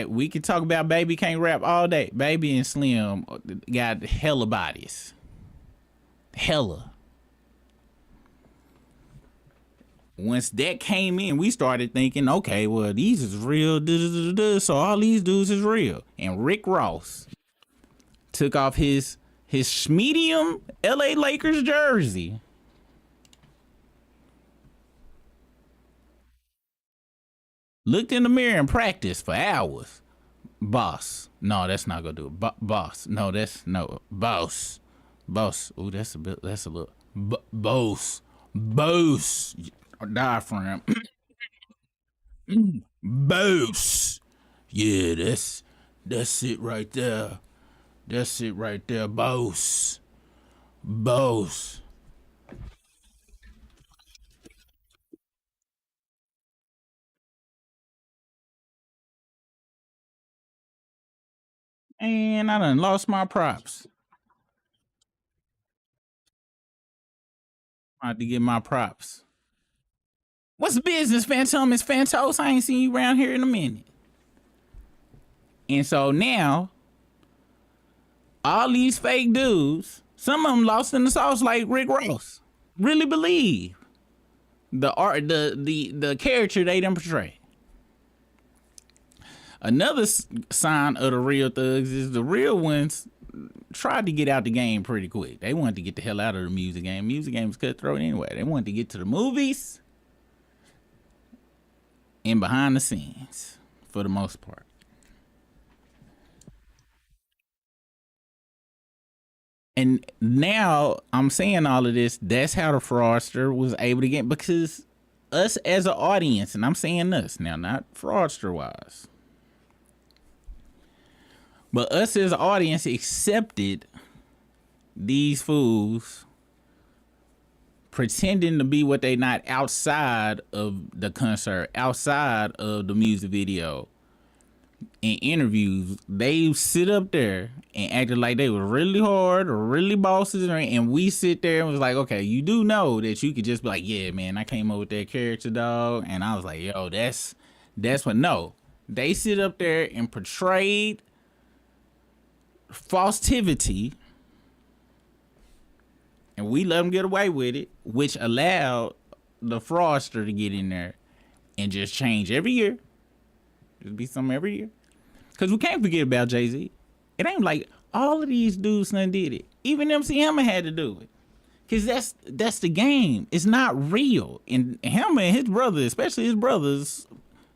We could talk about Baby Can't Rap all day. Baby and Slim got hella bodies. Hella. Once that came in, we started thinking, okay, well, these is real, so all these dudes is real. And Rick Ross took off his medium LA Lakers jersey. Looked in the mirror and practiced for hours. Boss. No, that's not gonna do it. Boss. No, boss. Boss. Ooh, that's a little. Boss. Boss. Diaphragm. Boss. Yeah, that's it right there. That's it right there. Boss. Boss. And I done lost my props. I had to get my props. What's the business, Phantom? It's Phantos. I ain't seen you around here in a minute. And so now, all these fake dudes, some of them lost in the sauce like Rick Ross, really believe the art, the character they done portray. Another sign of the real thugs is the real ones tried to get out the game pretty quick. They wanted to get the hell out of the music game. Music game was cutthroat anyway. They wanted to get to the movies and behind the scenes for the most part. And now I'm saying all of this, that's how the fraudster was able to get, because us as an audience, and I'm saying us now, not fraudster wise, but us as an audience accepted these fools pretending to be what they not outside of the concert, outside of the music video, in interviews. They sit up there and acted like they were really hard or really bosses, and we sit there and was like, okay, you do know that you could just be like, yeah, man, I came up with that character, dog, and I was like, yo, that's what. No, they sit up there and portrayed falsivity, and we let them get away with it, which allowed the fraudster to get in there and just change every year. Just be something every year. Cause we can't forget about Jay-Z. It ain't like all of these dudes done did it. Even MC Hammer had to do it. Cause that's the game. It's not real. And Hammer and his brother, especially his brother's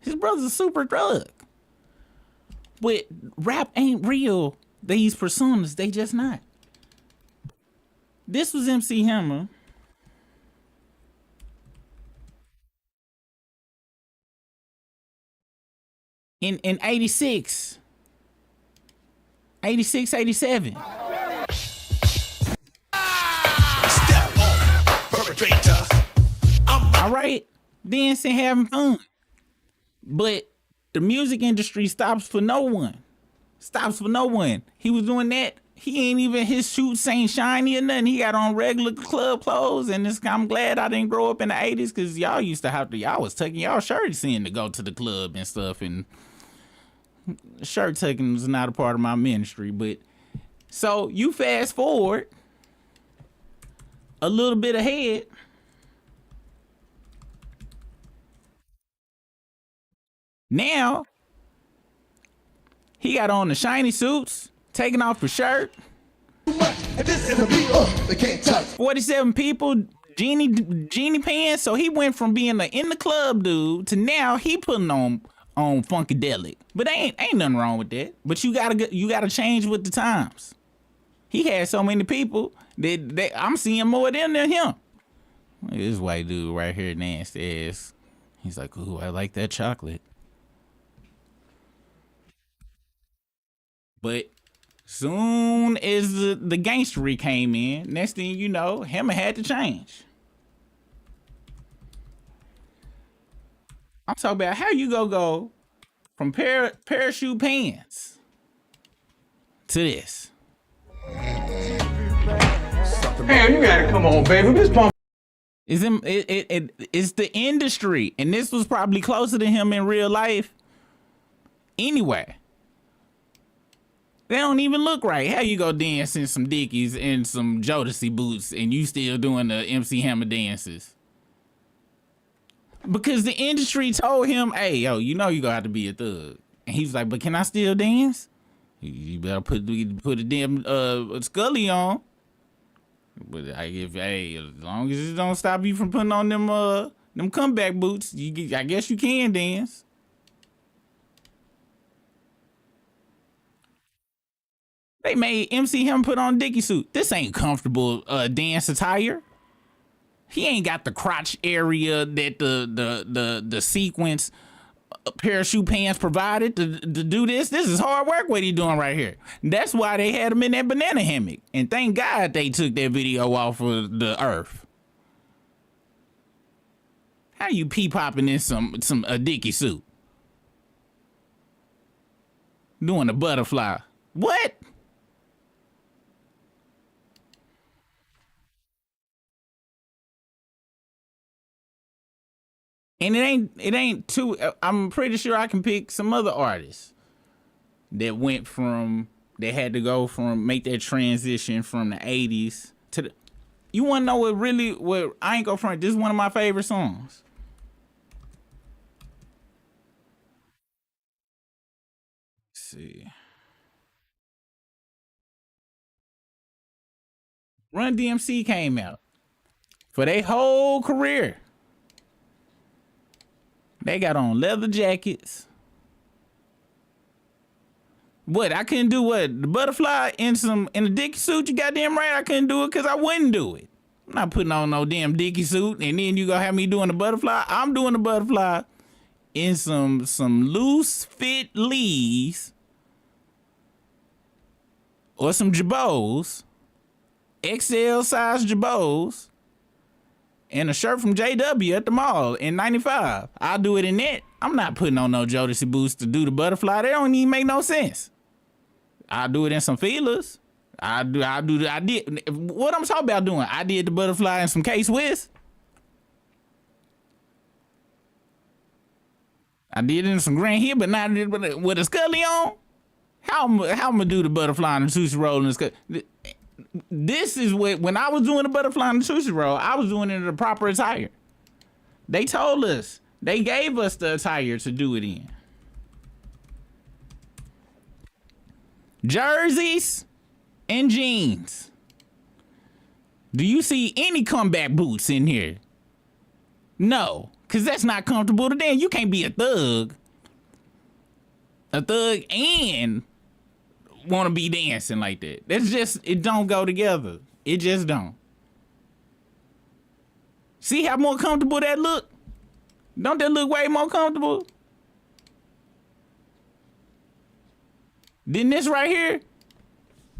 a super drug. But rap ain't real. These personas, they just not. This was MC Hammer. In 86, 87. All right, dancing, having fun. But the music industry stops for no one. He was doing that. He ain't even, his suits ain't shiny or nothing. He got on regular club clothes, and I'm glad I didn't grow up in the 80s, because y'all used to y'all was tucking y'all shirts in to go to the club and stuff, and shirt tucking was not a part of my ministry. But so you fast forward a little bit ahead. Now he got on the shiny suits, taking off his shirt. 47 people, genie pants. So he went from being an in the club dude to now he putting on Funkadelic. But ain't nothing wrong with that. But you gotta change with the times. He had so many people that I'm seeing more of them than him. Look at this white dude right here, nasty ass. He's like, ooh, I like that chocolate. But soon as the gangstery came in, next thing you know, Hammer had to change. I'm talking about how you go from parachute pants to this. Man, you gotta come on, baby. This pump. It's the industry, and this was probably closer to him in real life. Anyway, they don't even look right. How you go dance in some Dickies and some Jodeci boots, and you still doing the MC Hammer dances? Because the industry told him, hey, yo, you know you gonna have to be a thug. And he was like, but can I still dance? You better put a damn Scully on. But hey, as long as it don't stop you from putting on them comeback boots, I guess you can dance. They made MC Hammer put on a Dickie suit. This ain't comfortable dance attire. He ain't got the crotch area that the sequence parachute pants provided to do this. This is hard work what he doing right here. That's why they had him in that banana hammock. And thank God they took that video off of the earth. How you pee-popping in a Dickie suit? Doing a butterfly. What? And it ain't too. I'm pretty sure I can pick some other artists that had to go from make that transition from the 80s to the. You want to know what I ain't go front. This is one of my favorite songs. Let's see. Run DMC came out for their whole career. They got on leather jackets. What? I couldn't do what? The butterfly in a Dickie suit? You goddamn right I couldn't do it because I wouldn't do it. I'm not putting on no damn Dickie suit and then you gonna have me doing the butterfly. I'm doing the butterfly in some loose fit Lees or some Jabos, XL size Jabos, and a shirt from JW at the mall in 95. I'll do it in that. I'm not putting on no Jodeci boots to do the butterfly. They don't even make no sense. I'll do it in some feelers. I did what I'm talking about doing. I did the butterfly in some K-Swiss. I did it in some Grand Hill, but not with a Scully on. How I'm gonna do the butterfly and the sushi roll and the Scully? This is when I was doing the butterfly and the sushi roll, I was doing it in the proper attire. They told us. They gave us the attire to do it in. Jerseys and jeans. Do you see any comeback boots in here? No, because that's not comfortable to them. You can't be a thug. A thug and want to be dancing like that. That's just, it don't go together. It just don't. See how more comfortable that look? Don't that look way more comfortable? Then this right here,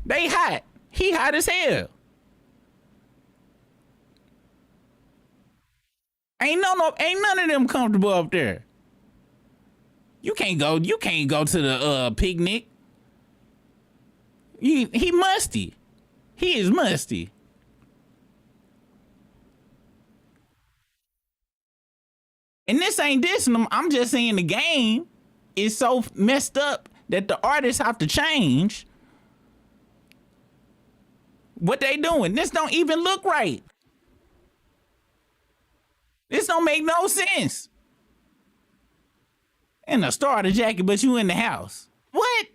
they hot. He hot as hell. Ain't none of them comfortable up there. You can't go to the picnic. He musty. He is musty. And this ain't dissing them. I'm just saying the game is so messed up that the artists have to change what they doing. This don't even look right. This don't make no sense. And a starter jacket, but you in the house. What?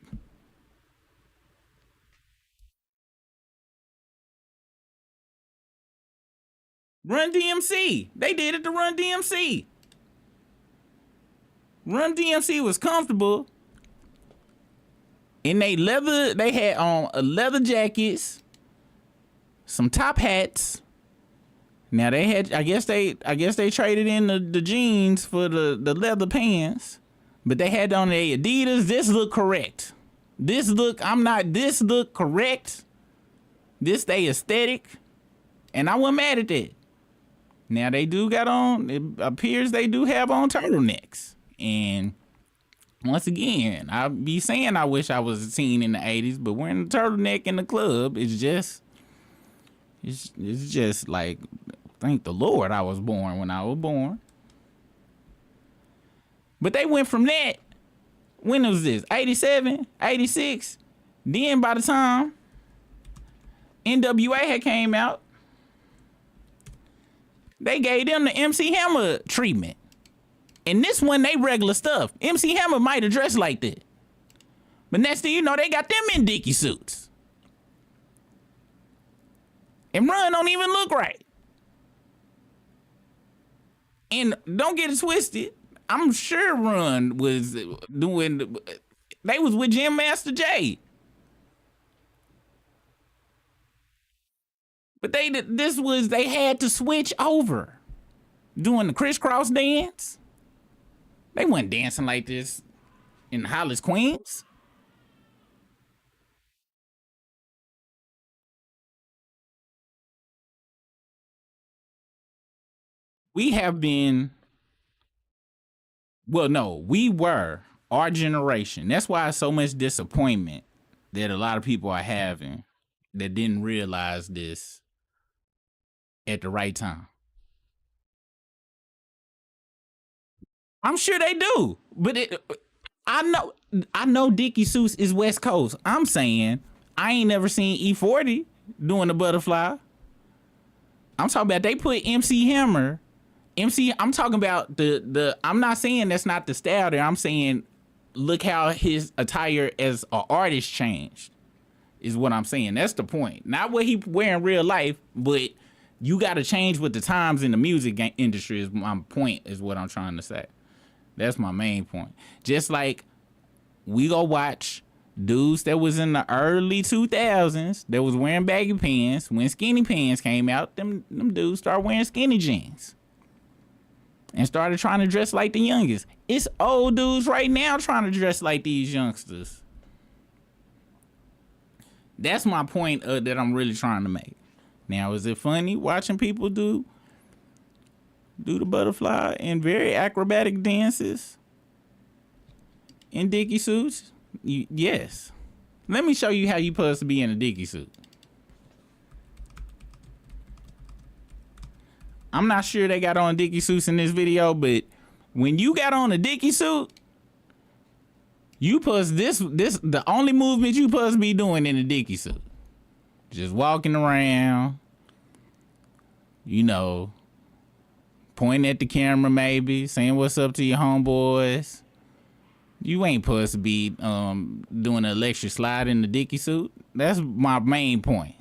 Run DMC. They did it to Run DMC. Run DMC was comfortable. And they had on leather jackets, some top hats. Now they had, I guess they traded in the jeans for the leather pants, but they had on their Adidas. This look correct. This look correct. This they aesthetic, and I wasn't mad at that. Now they do got on, it appears they do have on turtlenecks. And once again, I be saying I wish I was a teen in the 80s, but wearing a turtleneck in the club is just, it's just like, thank the Lord I was born when I was born. But they went from that, when was this? 87, 86. Then by the time NWA had came out, they gave them the MC Hammer treatment. And this one, they regular stuff. MC Hammer might have dressed like that. But next thing you know, they got them in Dickie suits. And Run don't even look right. And don't get it twisted. I'm sure Run was doing, they was with Jim Master Jay. But they had to switch over. Doing the crisscross dance. They weren't dancing like this in Hollis, Queens. We were, our generation. That's why it's so much disappointment that a lot of people are having that didn't realize this at the right time. I'm sure they do, but I know Dickie Suits is West Coast. I'm saying I ain't never seen E40 doing the butterfly. I'm talking about they put MC Hammer. I'm talking about I'm not saying that's not the style there. I'm saying look how his attire as an artist changed is what I'm saying. That's the point. Not what he wear in real life, but you got to change with the times in the music industry is my point, is what I'm trying to say. That's my main point. Just like we go watch dudes that was in the early 2000s that was wearing baggy pants. When skinny pants came out, them dudes started wearing skinny jeans and started trying to dress like the youngest. It's old dudes right now trying to dress like these youngsters. That's my point that I'm really trying to make. Now, is it funny watching people do the butterfly and very acrobatic dances in Dickie suits? Yes. Let me show you how you supposed to be in a Dickie suit. I'm not sure they got on Dickie suits in this video, but when you got on a Dickie suit, you supposed the only movement you supposed to be doing in a Dickie suit. Just walking around, pointing at the camera, maybe saying what's up to your homeboys. You ain't supposed to be doing an electric slide in the dicky suit. That's my main point.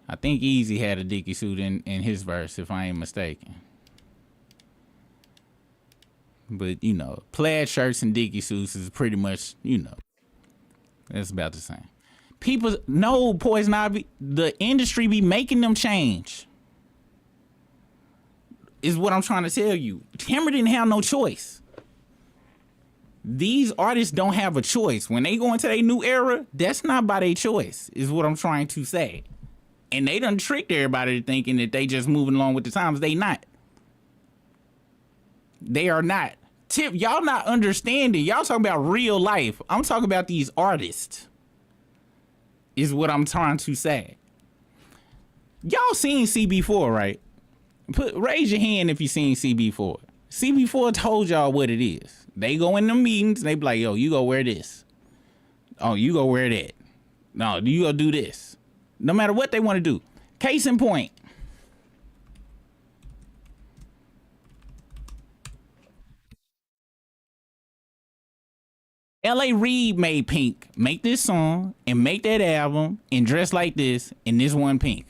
I think Easy had a dicky suit in his verse, if I ain't mistaken. But, you know, plaid shirts and dicky suits is pretty much, you know, that's about the same. People, no, Poison Ivy, the industry be making them change. Is what I'm trying to tell you. Timber didn't have no choice. These artists don't have a choice. When they go into their new era, that's not by their choice, is what I'm trying to say. And they done tricked everybody thinking that they just moving along with the times. They not. They are not. Tip, y'all not understanding. Y'all talking about real life. I'm talking about these artists, is what I'm trying to say. Y'all seen CB4, right? Raise your hand if you seen CB4. CB4 told y'all what it is. They go in the meetings, they be like, yo, you go wear this. Oh, you go wear that. No, you go do this. No matter what they want to do. Case in point. L.A. Reid made Pink make this song and make that album and dress like this, and this one Pink.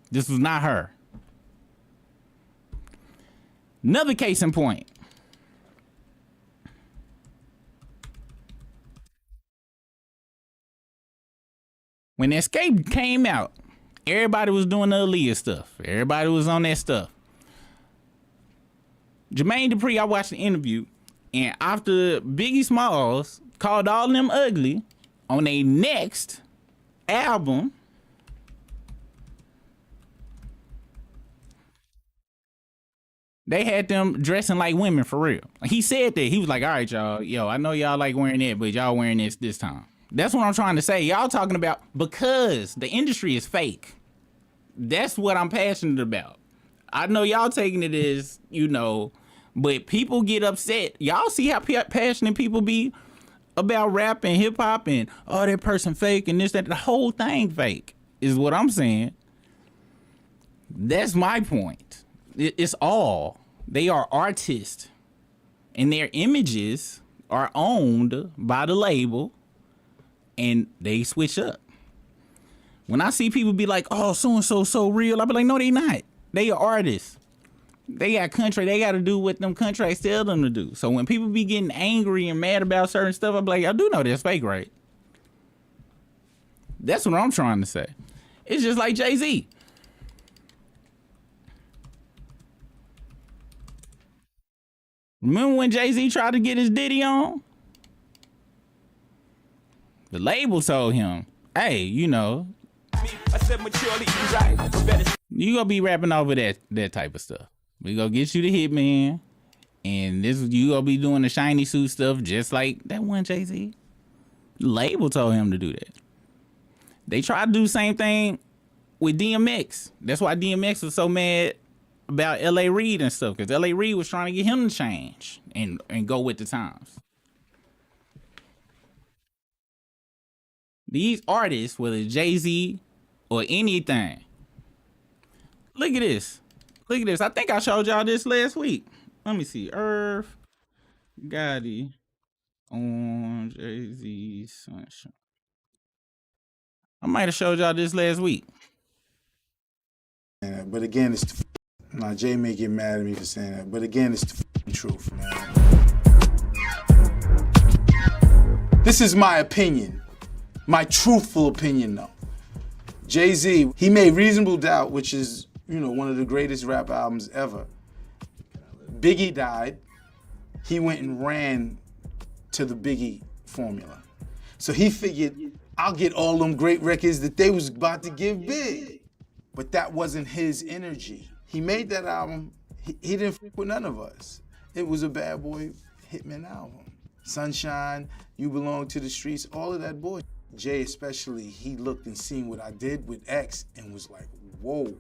This was not her. Another case in point. When Escape came out, everybody was doing the Aaliyah stuff. Everybody was on that stuff. Jermaine Dupri, I watched the interview, and after Biggie Smalls called all of them ugly on their next album, they had them dressing like women for real. He said that. He was like, all right, y'all. Yo, I know y'all like wearing that, but y'all wearing this time. That's what I'm trying to say. Y'all talking about because the industry is fake. That's what I'm passionate about. I know y'all taking it as, you know, but people get upset. Y'all see how passionate people be about rap and hip hop and, oh, that person fake and this, that. The whole thing fake is what I'm saying. That's my point. It's all. They are artists, and their images are owned by the label, and they switch up. When I see people be like, oh, so-and-so so real, I be like, no, they not. They are artists. They got country. They got to do what them contracts tell them to do. So when people be getting angry and mad about certain stuff, I be like, I do know that's fake, right? That's what I'm trying to say. It's just like Jay-Z. Remember when Jay-Z tried to get his Diddy on? The label told him, hey, you know, you gonna be rapping over that type of stuff. We gonna get you the Hitman, and this you gonna be doing the shiny suit stuff just like that one Jay-Z. The label told him to do that. They tried to do the same thing with DMX. That's why DMX was so mad about L.A. Reid and stuff, because L.A. Reid was trying to get him to change and go with the times. These artists, whether it's Jay-Z or anything, look at this. Look at this. I think I showed y'all this last week. Let me see. Irv Gotti on Jay-Z Sunshine. I might have showed y'all this last week. But again, it's the now Jay may get mad at me for saying that, but again, it's the truth, man. This is my opinion, my truthful opinion, though. Jay-Z, he made Reasonable Doubt, which is, you know, one of the greatest rap albums ever. Biggie died. He went and ran to the Biggie formula. So he figured, I'll get all them great records that they was about to give Big. But that wasn't his energy. He made that album, he didn't f with none of us. It was a Bad Boy Hitman album. Sunshine, You Belong to the Streets, all of that boy. Jay especially, he looked and seen what I did with X and was like, whoa,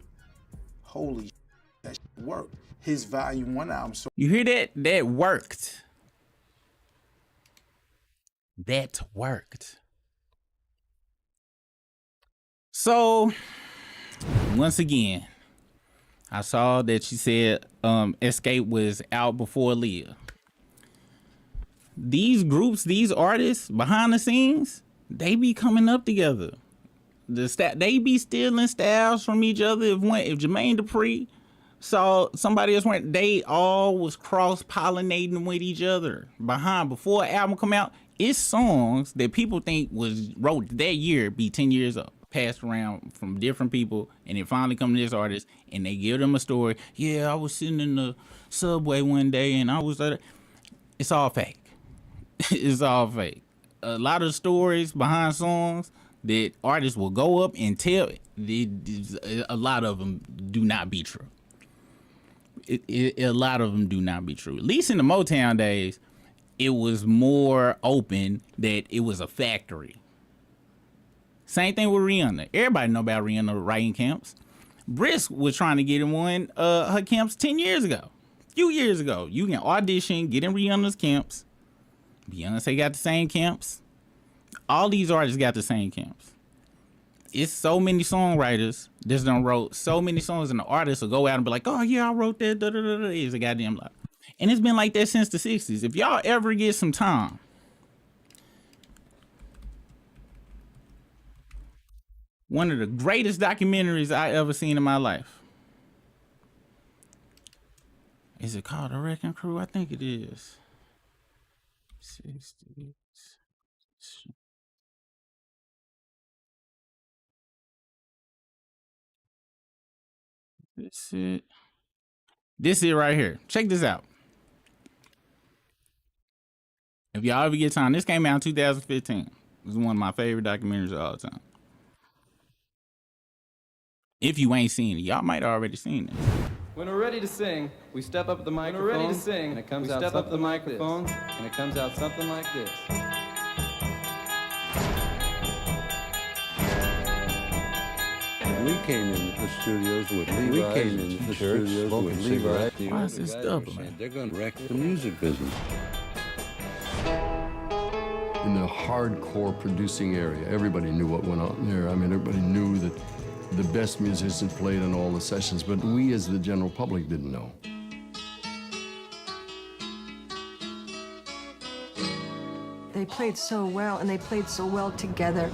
holy shit, that shit worked. His Volume 1 album. So you hear that? That worked. That worked. So Once again, I saw that you said Escape was out before Leah. These groups, these artists behind the scenes, they be coming up together. They be stealing styles from each other. If Jermaine Dupri saw somebody else went, they all was cross pollinating with each other before an album come out. It's songs that people think was wrote that year be 10 years up, passed around from different people, and it finally come to this artist and they give them a story. Yeah, I was sitting in the subway one day and I was it's all fake. It's all fake. A lot of stories behind songs that artists will go up and tell, a lot of them do not be true. A lot of them do not be true. At least in the Motown days, it was more open that it was a factory. Same thing with Rihanna. Everybody know about Rihanna writing camps. Brisk was trying to get in one her camps 10 years ago. A few years ago. You can audition, get in Rihanna's camps. Beyonce got the same camps. All these artists got the same camps. It's so many songwriters that done wrote so many songs, and the artists will go out and be like, oh yeah, I wrote that, It's a goddamn lot. And it's been like that since the 60s. If y'all ever get some time, one of the greatest documentaries I ever seen in my life. Is it called The Wrecking Crew? I think it is. 60s. This it right here. Check this out. If y'all ever get time, this came out in 2015. This is one of my favorite documentaries of all time. If you ain't seen it, y'all might have already seen it. When we're ready to sing, we step up the microphone. When we're ready to sing, and it comes out something the microphone, like and it comes out something like this. We came in the studios with Levi. We came in the studios with Levi. Why is this double? They're going to wreck the music business. In the hardcore producing area, everybody knew what went on there. I mean, everybody knew that the best musicians played on all the sessions, but we as the general public didn't know. They played so well, and they played so well together.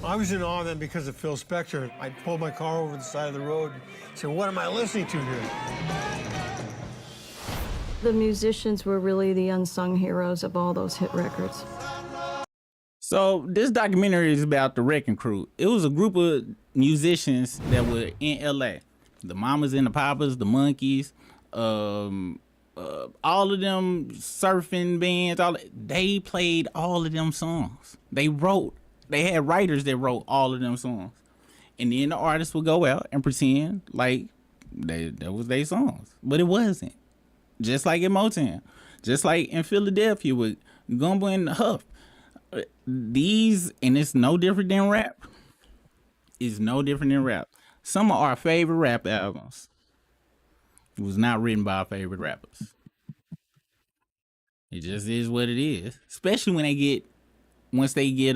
I was in awe of them because of Phil Spector. I pulled my car over the side of the road and said, what am I listening to here? The musicians were really the unsung heroes of all those hit records. So this documentary is about the Wrecking Crew. It was a group of musicians that were in LA. The Mamas and the Papas, the Monkeys, all of them surfing bands, they played all of them songs. They had writers that wrote all of them songs. And then the artists would go out and pretend like that was their songs. But it wasn't. Just like in Motown. Just like in Philadelphia with Gumbo and Huff. And it's no different than rap. It's no different than rap. Some of our favorite rap albums was not written by our favorite rappers. It just is what it is. Especially when once they get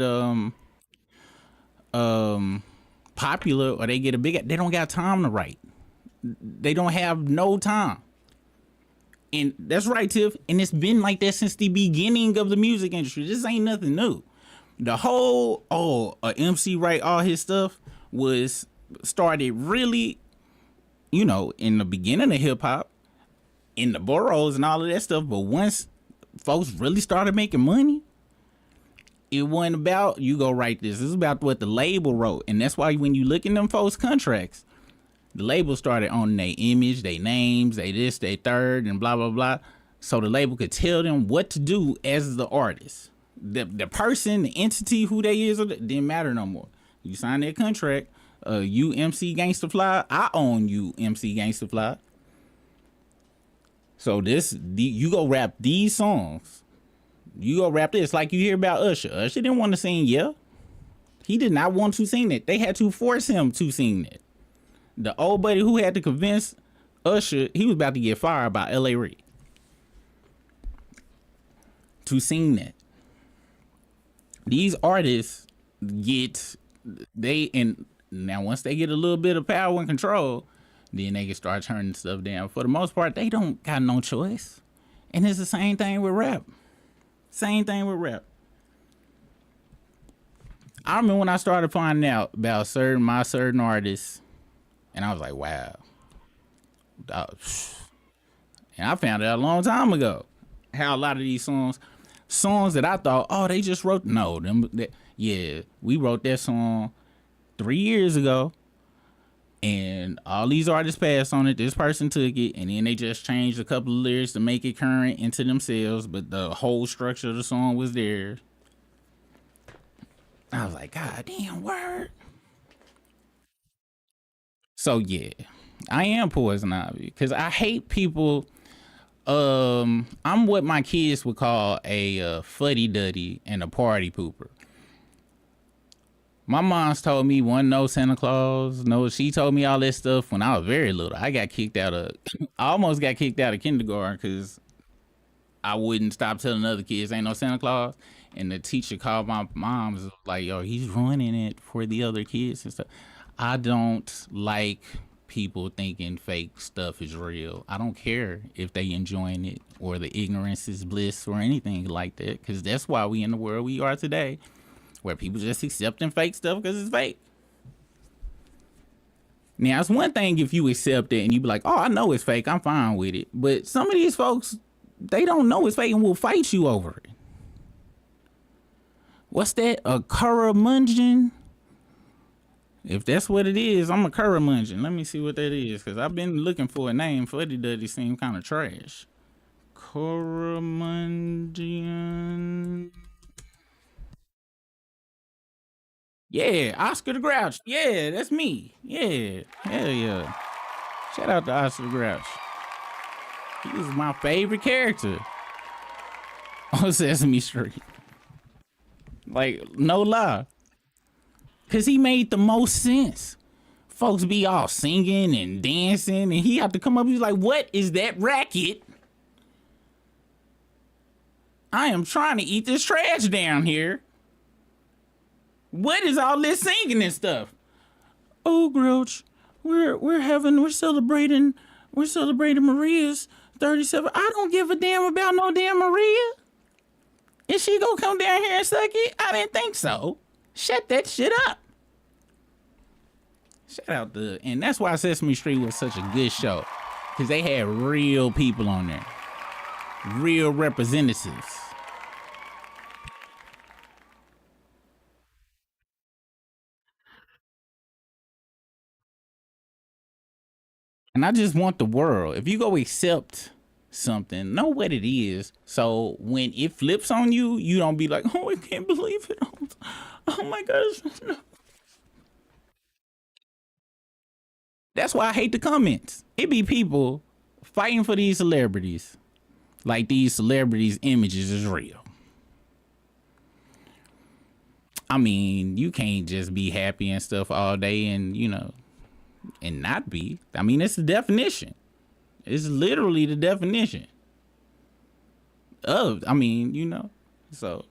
popular or they get they don't got time to write. They don't have no time. And that's right, Tiff. And it's been like that since the beginning of the music industry. This ain't nothing new. The whole, a MC write all his stuff was started really, in the beginning of hip hop, in the boroughs and all of that stuff. But once folks really started making money, it wasn't about you go write this. This is about what the label wrote. And that's why when you look in them folks' contracts, the label started owning their image, their names, they this, they third, and blah, blah, blah. So the label could tell them what to do as the artist. The person, the entity, who they is, didn't matter no more. You sign that contract, you MC Gangsta Fly, I own you MC Gangsta Fly. So you go rap these songs. You go rap this like you hear about Usher. Usher didn't want to sing, yeah. He did not want to sing that. They had to force him to sing that. The old buddy who had to convince Usher, he was about to get fired by L.A. Reid to sing that. These artists and Now, once they get a little bit of power and control, then they can start turning stuff down. For the most part, they don't got no choice. And it's the same thing with rap. Same thing with rap. I remember when I started finding out about certain artists, and I was like, wow. And I found out a long time ago how a lot of these songs that I thought, oh, they just wrote. No, we wrote that song 3 years ago, and all these artists passed on it. This person took it, and then they just changed a couple of lyrics to make it current into themselves, but the whole structure of the song was there. I was like, God damn, word. So yeah, I am Poison Ivy because I hate people. I'm what my kids would call a fuddy-duddy and a party pooper. My mom's told me one no Santa Claus. No, she told me all this stuff when I was very little. I almost got kicked out of kindergarten because I wouldn't stop telling other kids ain't no Santa Claus. And the teacher called my mom, was like, yo, he's ruining it for the other kids and stuff. I don't like people thinking fake stuff is real. I don't care if they enjoying it or the ignorance is bliss or anything like that, because that's why we in the world we are today, where people just accepting fake stuff because it's fake. Now, it's one thing if you accept it and you be like, oh, I know it's fake, I'm fine with it. But some of these folks, they don't know it's fake and will fight you over it. What's that? A Curramungeon? If that's what it is, I'm a Curramungeon. Let me see what that is, because I've been looking for a name. Fuddy Duddy seem kind of trash. Curramungeon. Yeah, Oscar the Grouch. Yeah, that's me. Yeah, hell yeah. Shout out to Oscar the Grouch. He was my favorite character on Sesame Street. Like, no lie. Because he made the most sense. Folks be all singing and dancing, and he had to come up, he's like, what is that racket? I am trying to eat this trash down here. What is all this singing and stuff? Oh, Grouch, we're celebrating Maria's 37. I don't give a damn about no damn Maria. Is she gonna come down here and suck it? I didn't think so. Shut that shit up. Shout out and that's why Sesame Street was such a good show, because they had real people on there, real representatives. And I just want the world, if you go accept something, know what it is, so when it flips on you, you don't be like, oh, I can't believe it. Oh my gosh. No. That's why I hate the comments. It be people fighting for these celebrities like these celebrities' images is real. I mean, you can't just be happy and stuff all day and, and not be. I mean, it's the definition. It's literally the definition of, so.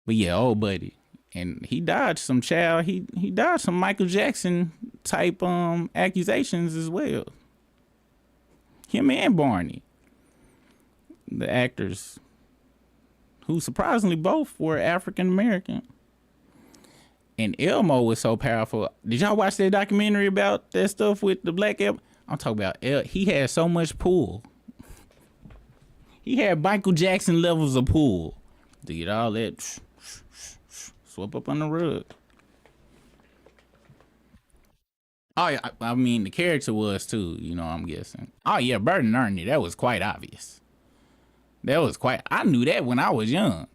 But yeah, old buddy. And he dodged some he dodged some Michael Jackson type accusations as well. Him and Barney, the actors, who surprisingly both were African American. And Elmo was so powerful. Did y'all watch that documentary about that stuff with the black Elmo? I'm talking about he had so much pull. He had Michael Jackson levels of pull to get all that swept up on the rug. Oh yeah, I mean the character was too, I'm guessing. Oh yeah, Bert and Ernie, that was quite obvious. I knew that when I was young.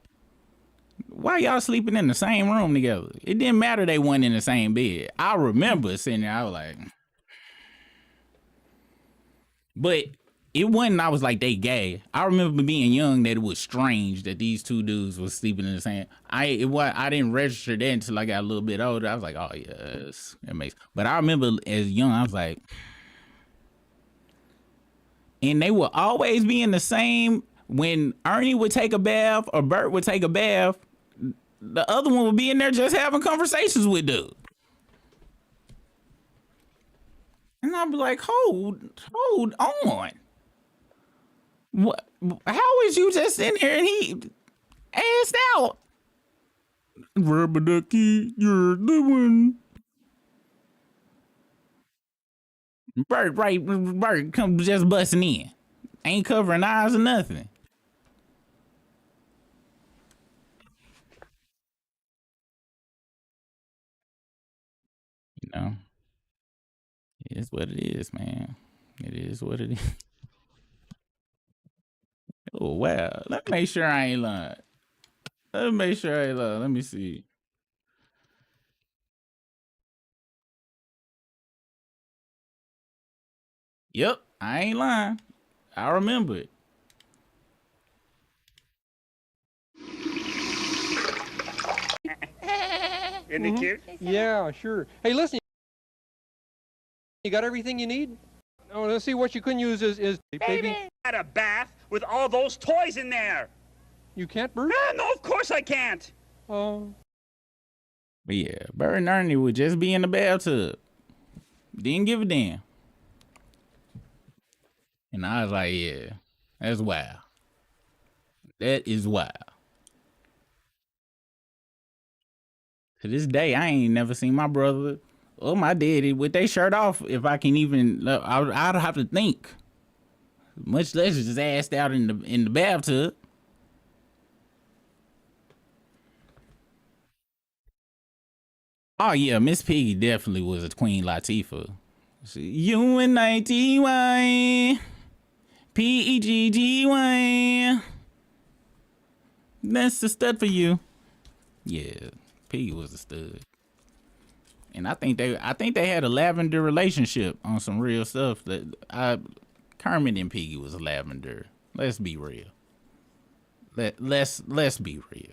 Why y'all sleeping in the same room together? It didn't matter they weren't in the same bed. I remember sitting there, I was like, but it wasn't, I was like, they gay. I remember being young that it was strange that these two dudes was sleeping in the same. I didn't register that until I got a little bit older. I was like, oh yes, it makes. But I remember as young, I was like, and they would always be in the same. When Ernie would take a bath or Bert would take a bath, the other one would be in there just having conversations with dude. And I'd be like, hold on. What? How is you just in here and he asked out? Rubber ducky, you're the one. Bert come just busting in. Ain't covering eyes or nothing. You know, it is what it is, man. It is what it is. Oh, wow. Let me make sure I ain't lying. Let me make sure I ain't lying. Let me see. Yep, I ain't lying. I remember it. Isn't it cute? Yeah, sure. Hey, listen, you got everything you need? Oh, let's see, what you couldn't use is baby. Had a bath with all those toys in there. You can't, Bert? No, of course I can't. Oh. But yeah, Bert and Ernie would just be in the bathtub. Didn't give a damn. And I was like, yeah, that's wild. That is wild. To this day, I ain't never seen my brother or my daddy with their shirt off. If I can even, I'd have to think. Much less just assed out in the bathtub. Oh yeah, Miss Piggy definitely was a Queen Latifah. UNITY PEGGY. That's the stud for you. Yeah, Piggy was a stud. And I think they had a lavender relationship on some real stuff. Kermit and Piggy was a lavender. Let's be real. Let's be real.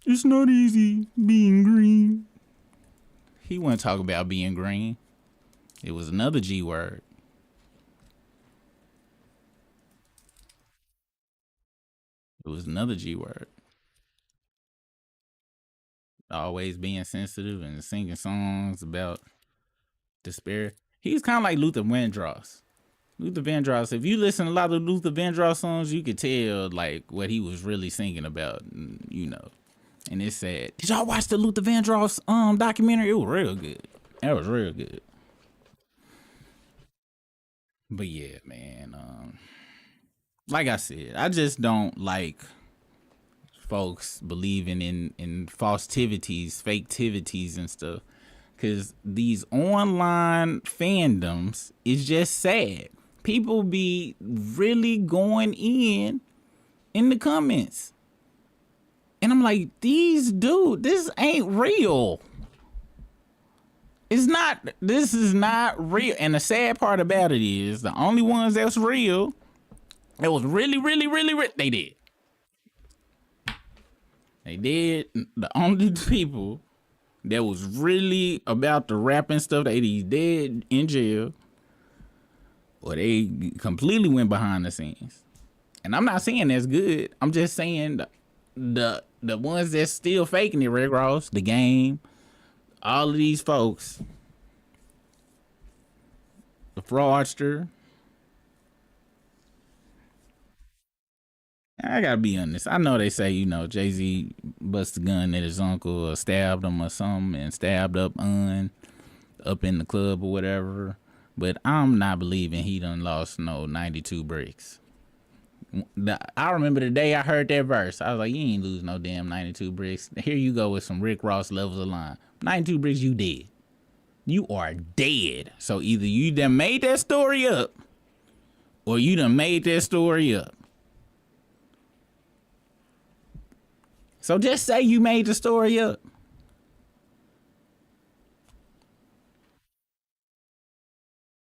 It's not easy being green. He wouldn't talk about being green. It was another G word. It was another G word. Always being sensitive and singing songs about despair. He's kind of like Luther Vandross. Luther Vandross, if you listen to a lot of Luther Vandross songs, you could tell like what he was really singing about, you know. And it's sad. Did y'all watch the Luther Vandross documentary? It was real good. That was real good. But yeah, man. Like I said, I just don't like folks believing in falsitivities, faketivities and stuff. Cause these online fandoms is just sad. People be really going in the comments. And I'm like, this ain't real. This is not real. And the sad part about it is the only ones that's real, that was really, really, really, they did. They did. The only people that was really about the rapping stuff, they either dead in jail or they completely went behind the scenes. And I'm not saying that's good. I'm just saying the ones that's still faking it, Rick Ross, The Game, all of these folks, the fraudster. I gotta be honest. I know they say, you know, Jay-Z bust a gun at his uncle or stabbed him or something and stabbed up in the club or whatever. But I'm not believing he done lost no 92 bricks. I remember the day I heard that verse. I was like, you ain't lose no damn 92 bricks. Here you go with some Rick Ross levels of line. 92 bricks, you dead. You are dead. So either you done made that story up or you done made that story up. So just say you made the story up.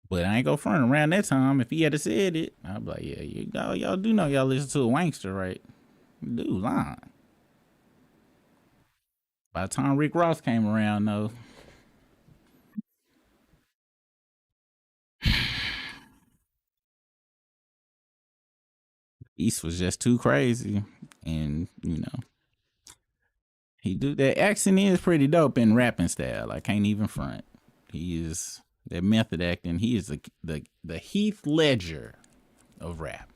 But I ain't go front around that time. If he had said it, I'd be like, yeah, y'all do know y'all listen to a wankster, right? Dude, lying. By the time Rick Ross came around, though, East was just too crazy. And he do that accent is pretty dope in rapping style. I can't even front. He is that method acting. He is the Heath Ledger of rap.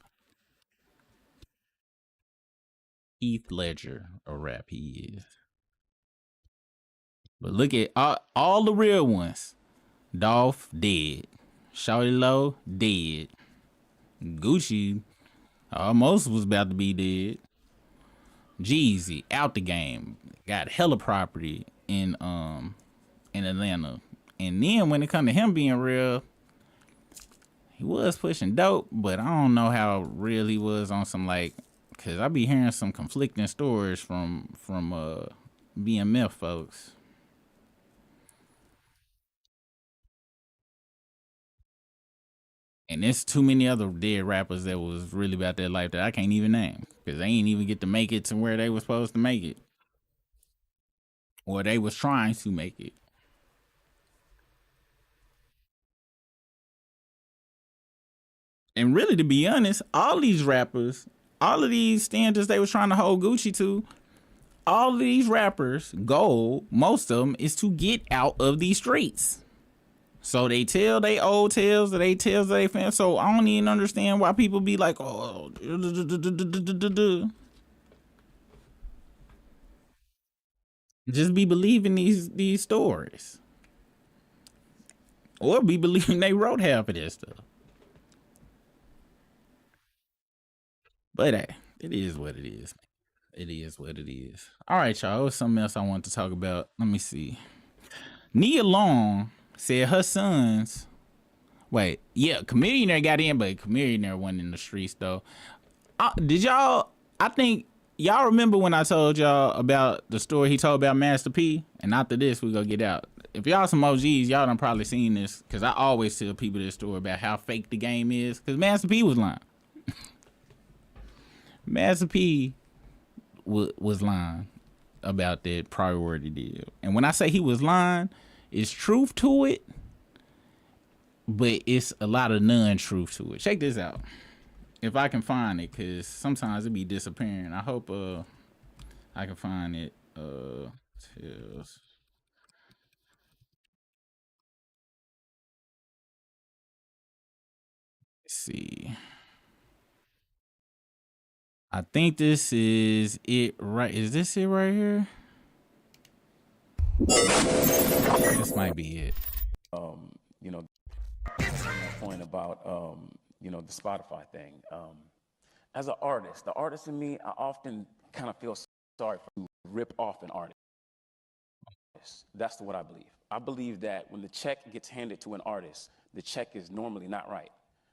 Heath Ledger of rap. He is. But look at all the real ones. Dolph dead. Shawty Low dead. Gucci almost was about to be dead. Jeezy out the game. Got hella property in Atlanta. And then when it come to him being real, he was pushing dope, but I don't know how real he was on some cause I be hearing some conflicting stories from BMF folks. And there's too many other dead rappers that was really about that life that I can't even name. Cause they ain't even get to make it to where they was supposed to make it. Or they was trying to make it. And really, to be honest, all these rappers, all of these standards they was trying to hold Gucci to, all of these rappers' goal, most of them, is to get out of these streets. So they tell they old tales, or they tales they fans. So I don't even understand why people be like, oh, just be believing these stories, or be believing they wrote half of this stuff. But hey, it is what it is. It is what it is. All right, y'all. It was something else I wanted to talk about. Let me see. Nia Long said her sons. Wait, yeah, Chameleon got in, but Chameleon wasn't in the streets though. Did y'all? I think y'all remember when I told y'all about the story he told about Master P. And after this, we gonna get out. If y'all some OGs, y'all done probably seen this, because I always tell people this story about how fake the game is. Because Master P was lying. Master P was lying about that priority deal. And when I say he was lying, it's truth to it, but it's a lot of non-truth to it. Check this out. If I can find it, because sometimes it be disappearing. I hope I can find it. Let's see. I think this is it right. Is this it right here? This might be it. Point about the Spotify thing. As an artist, the artist in me, I often kind of feel sorry for rip off an artist. That's what I believe. I believe that when the check gets handed to an artist, the check is normally not right.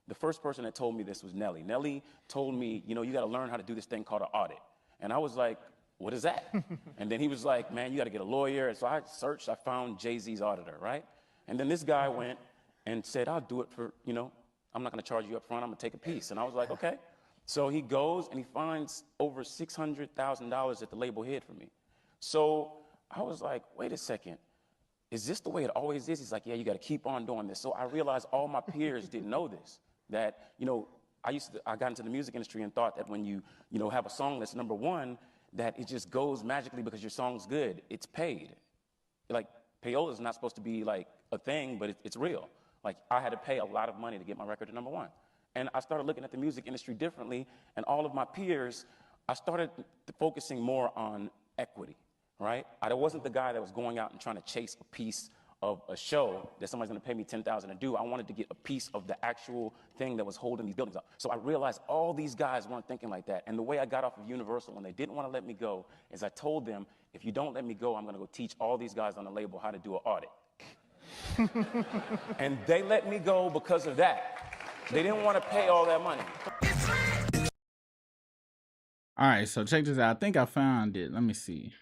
The first person that told me this was Nelly. Nelly told me, you got to learn how to do this thing called an audit. And I was like, what is that? And then he was like, man, you got to get a lawyer. And so I searched, I found Jay-Z's auditor, right? And then this guy went and said, I'll do it for, I'm not going to charge you up front. I'm going to take a piece. And I was like, okay. So he goes and he finds over $600,000 at the label hid for me. So I was like, wait a second. Is this the way it always is? He's like, yeah, you got to keep on doing this. So I realized all my peers didn't know this, that, I got into the music industry and thought that when you have a song that's number one, that it just goes magically because your song's good. It's paid. Like, payola is not supposed to be like a thing, but it's real. Like, I had to pay a lot of money to get my record to number one. And I started looking at the music industry differently, and all of my peers, I started focusing more on equity, right? I wasn't the guy that was going out and trying to chase a piece of a show that somebody's gonna pay me $10,000 to do. I wanted to get a piece of the actual thing that was holding these buildings up. So I realized all these guys weren't thinking like that. And the way I got off of Universal when they didn't wanna let me go is I told them, if you don't let me go, I'm gonna go teach all these guys on the label how to do an audit. And they let me go because of that. They didn't want to pay all that money. All right, so check this out. I think I found it. Let me see.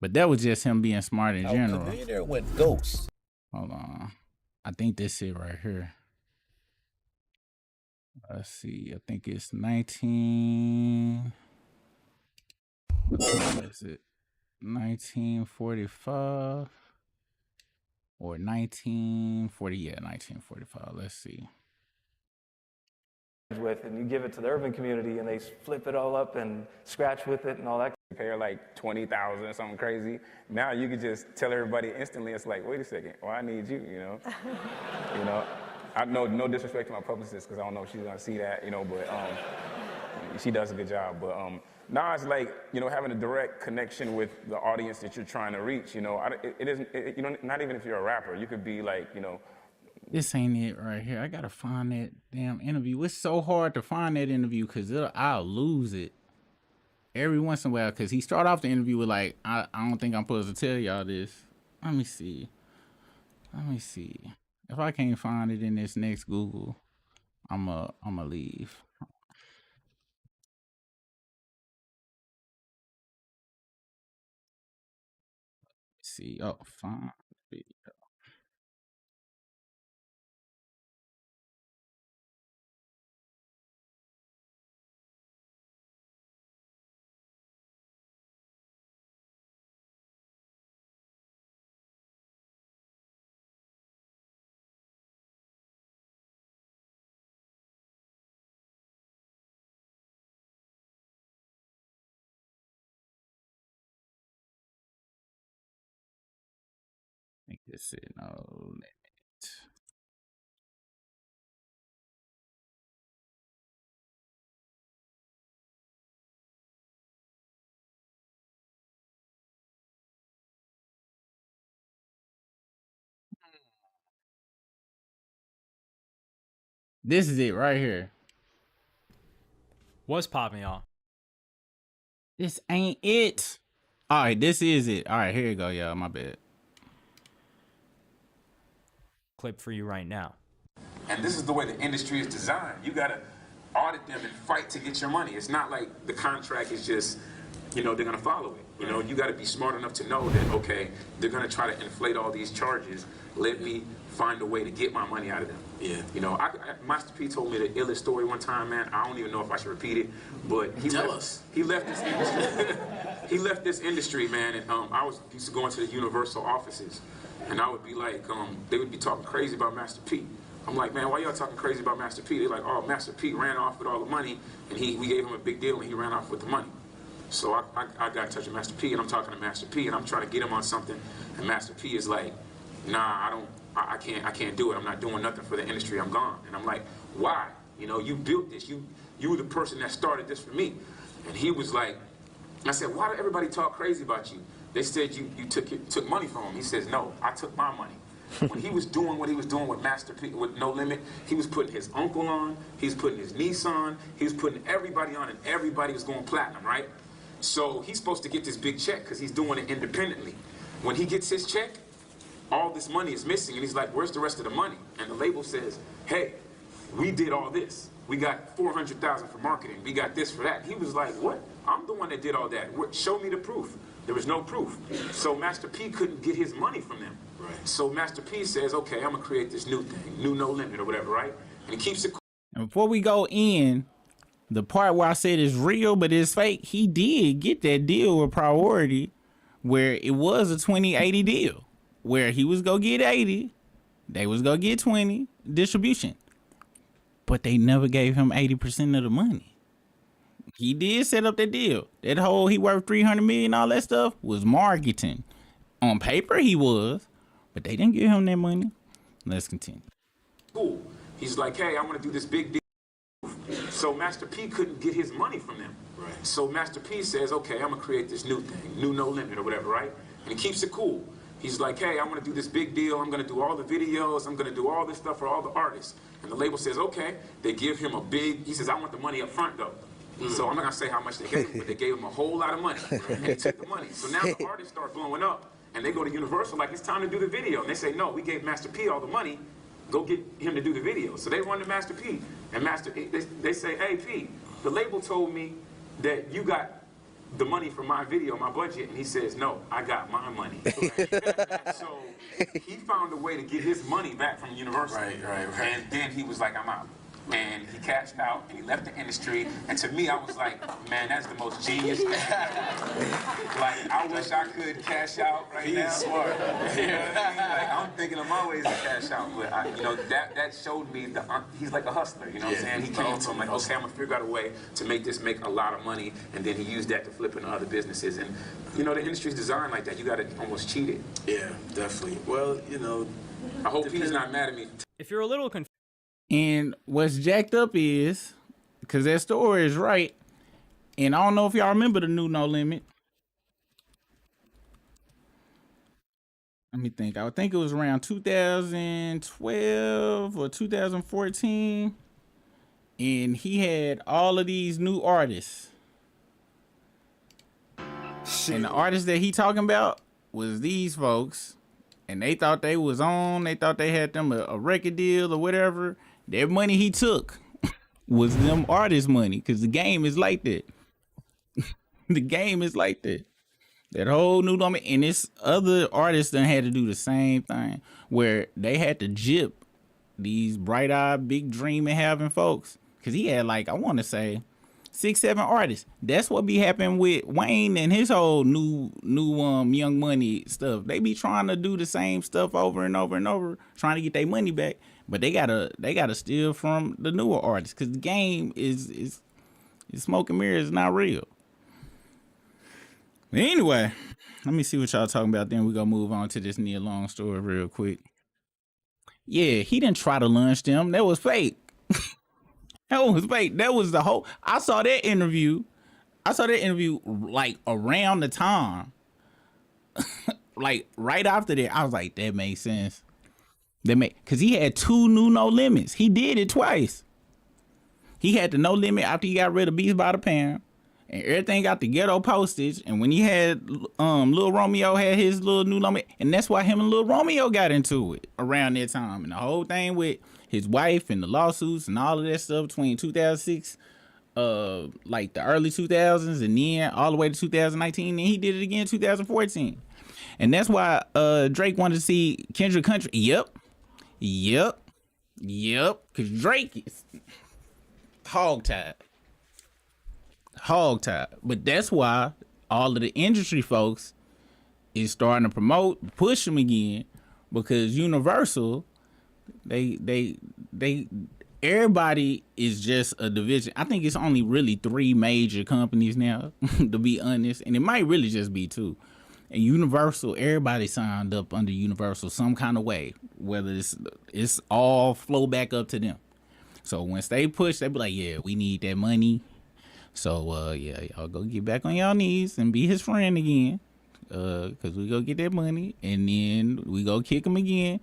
But that was just him being smart in general. Chameleon went ghost. Hold on. I think this it right here. Let's see. I think it's 19. What time is it? 1945 or 1940? Yeah, 1945. Let's see. with, and you give it to the urban community, and they flip it all up and scratch with it and all that. Pay her like $20,000 or something crazy. Now you can just tell everybody instantly. It's like, wait a second, well, I need you, you know. You know, I know no disrespect to my publicist because I don't know if she's gonna see that, you know, but she does a good job. But now it's like, you know, having a direct connection with the audience that you're trying to reach. You know, it isn't, you know, not even if you're a rapper, you could be like, you know. This ain't it right here. I gotta find that damn interview. It's so hard to find that interview because I'll lose it every once in a while. Because he started off the interview with like, I don't think I'm supposed to tell y'all this. Let me see. If I can't find it in this next Google, I'ma leave. See, oh, find video. I think this is no limit. This is it right here. What's popping, y'all? This ain't it. All right, this is it. All right, here you go, y'all. My bad. Clip for you right now. And this is the way the industry is designed. You gotta audit them and fight to get your money. It's not like the contract is just, you know, they're gonna follow it. You know, you gotta be smart enough to know that, okay, they're gonna try to inflate all these charges. Let me find a way to get my money out of them. Yeah. You know, Master P told me the illest story one time, man. I don't even know if I should repeat it, but he left this industry. He left this industry, man, and I used to go into the Universal offices, and I would be like, they would be talking crazy about Master P. I'm like, man, why y'all talking crazy about Master P? They're like, oh, Master P ran off with all the money, and we gave him a big deal, and he ran off with the money. So I got in touch with Master P, and I'm talking to Master P, and I'm trying to get him on something, and Master P is like, nah, I can't do it. I'm not doing nothing for the industry. I'm gone. And I'm like, why? You know, you built this. You were the person that started this for me. And he was like, I said, why did everybody talk crazy about you? They said you took money from him. He says, no, I took my money. When he was doing what he was doing with Master P, with No Limit, he was putting his uncle on, he was putting his niece on, he was putting everybody on, and everybody was going platinum, right? So he's supposed to get this big check because he's doing it independently. When he gets his check, all this money is missing, and he's like, where's the rest of the money? And the label says, hey, we did all this. We got $400,000 for marketing. We got this for that. He was like, what? I'm the one that did all that. Show me the proof. There was no proof. So Master P couldn't get his money from them. Right. So Master P says, okay, I'm going to create this new thing, new No Limit or whatever, right? And he keeps it. And before we go in, the part where I said it's real but it's fake, he did get that deal with Priority where it was a 20-80 deal. Where he was gonna get 80, they was gonna get 20 distribution, but they never gave him 80% of the money. He did set up that deal. That whole he worth $300 million, all that stuff was marketing. On paper he was, but they didn't give him that money. Let's continue. Cool. He's like, hey, I want to do this big deal. So Master P couldn't get his money from them. Right. So Master P says, okay, I'm gonna create this new thing, new No Limit or whatever, right? And he keeps it cool. He's like, hey, I want to do this big deal. I'm going to do all the videos. I'm going to do all this stuff for all the artists. And the label says, okay. They give him a big, he says, I want the money up front, though. So I'm not going to say how much they gave him, but they gave him a whole lot of money. And he took the money. So now the artists start blowing up, and they go to Universal like, it's time to do the video. And they say, no, we gave Master P all the money. Go get him to do the video. So they run to Master P. And they say, hey, P, the label told me that you got the money for my video, my budget, and he says, no, I got my money. So he found a way to get his money back from Universal. Right. And then he was like, I'm out. and he cashed out and he left the industry. And to me, I was like, man, that's the most genius thing ever. Like, I wish I could cash out right now. He's smart. You know what I mean? Like, I'm thinking of my ways to cash out, but you know, that showed me he's like a hustler. You know what I'm saying? He came from like, okay, I'm gonna figure out a way to make this make a lot of money, and then he used that to flip into other businesses. And you know, the industry's designed like that. You gotta almost cheat it. Yeah, definitely. Well, you know, I hope he's not mad at me. If you're a little confused. And what's jacked up is, because that story is right, and I don't know if y'all remember the new No Limit. Let me think. I would think it was around 2012 or 2014. And he had all of these new artists. And the artists that he talking about was these folks. And they thought they was on. They thought they had them a record deal or whatever. Their money he took was them artists' money. Because the game is like that. The game is like that. That whole new number. And this other artists done had to do the same thing. Where they had to gyp these bright-eyed, big dreaming having folks. Because he had like, I want to say, 6-7 artists. That's what be happening with Wayne and his whole new Young Money stuff. They be trying to do the same stuff over and over and over, trying to get their money back. But they gotta steal from the newer artists, because the game is smoke and mirrors, is not real. But anyway, let me see what y'all talking about. Then we gonna move on to this Nia Long story real quick. Yeah, he didn't try to lunch them. That was fake. That was fake. That was the whole. I saw that interview like around the time, like right after that. I was like, that makes sense. Because he had 2 new No Limits. He did it twice. He had the No Limit after he got rid of Beats by the Pound, and everything got the ghetto postage. And when he had Lil Romeo had his little new limit, and that's why him and Lil Romeo got into it around that time. And the whole thing with his wife and the lawsuits and all of that stuff between 2006, like the early 2000s, and then all the way to 2019, and he did it again in 2014. And that's why Drake wanted to see Kendrick Country. Yep. Because Drake is hogtied. But that's why all of the industry folks is starting to promote, push him again, because Universal, everybody is just a division. I think it's only really 3 major companies now, to be honest, and it might really just be 2. And Universal, everybody signed up under Universal some kind of way, whether it's all flow back up to them. So once they push, they be like, yeah, we need that money. So yeah, y'all go get back on y'all knees and be his friend again, because we go get that money, and then we go kick him again.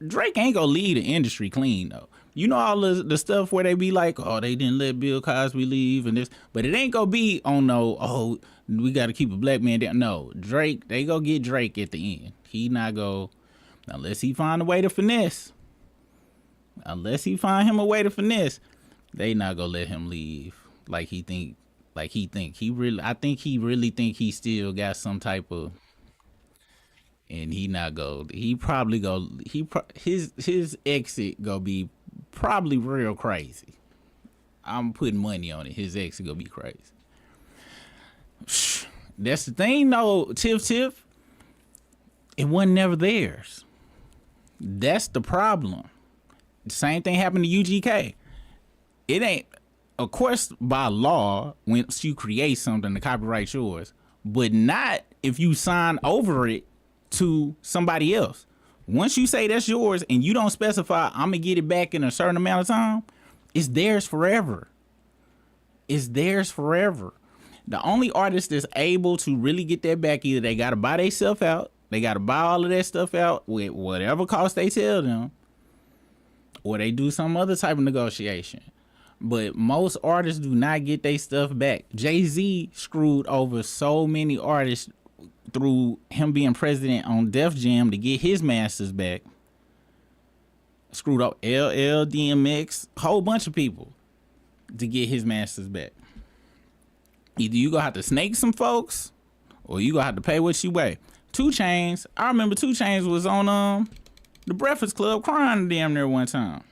Drake ain't gonna leave the industry clean though. You know all the stuff where they be like, oh, they didn't let Bill Cosby leave and this, but it ain't gonna be on no, oh, we gotta keep a black man down. No, Drake, they go get Drake at the end. He not go, unless he find a way to finesse. Unless he find him a way to finesse, they not gonna let him leave. I think he really think he still got some type of. And he not go. He probably go. His exit gonna be probably real crazy. I'm putting money on it. His exit gonna be crazy. That's the thing, though. Tiff. It wasn't never theirs. That's the problem. The same thing happened to UGK. It ain't. Of course, by law, once you create something, the copyright's yours. But not if you sign over it to somebody else. Once you say that's yours and you don't specify, I'm gonna get it back in a certain amount of time, it's theirs forever. It's theirs forever. The only artist that's able to really get that back, either they gotta buy themselves out, they gotta buy all of that stuff out with whatever cost they tell them, or they do some other type of negotiation. But most artists do not get their stuff back. Jay-Z screwed over so many artists through him being president on Def Jam to get his masters back. Screwed up LL, DMX, a whole bunch of people to get his masters back. Either you gonna have to snake some folks, or you gonna have to pay what you weigh. 2 Chainz, I remember 2 Chainz was on the Breakfast Club crying damn near one time.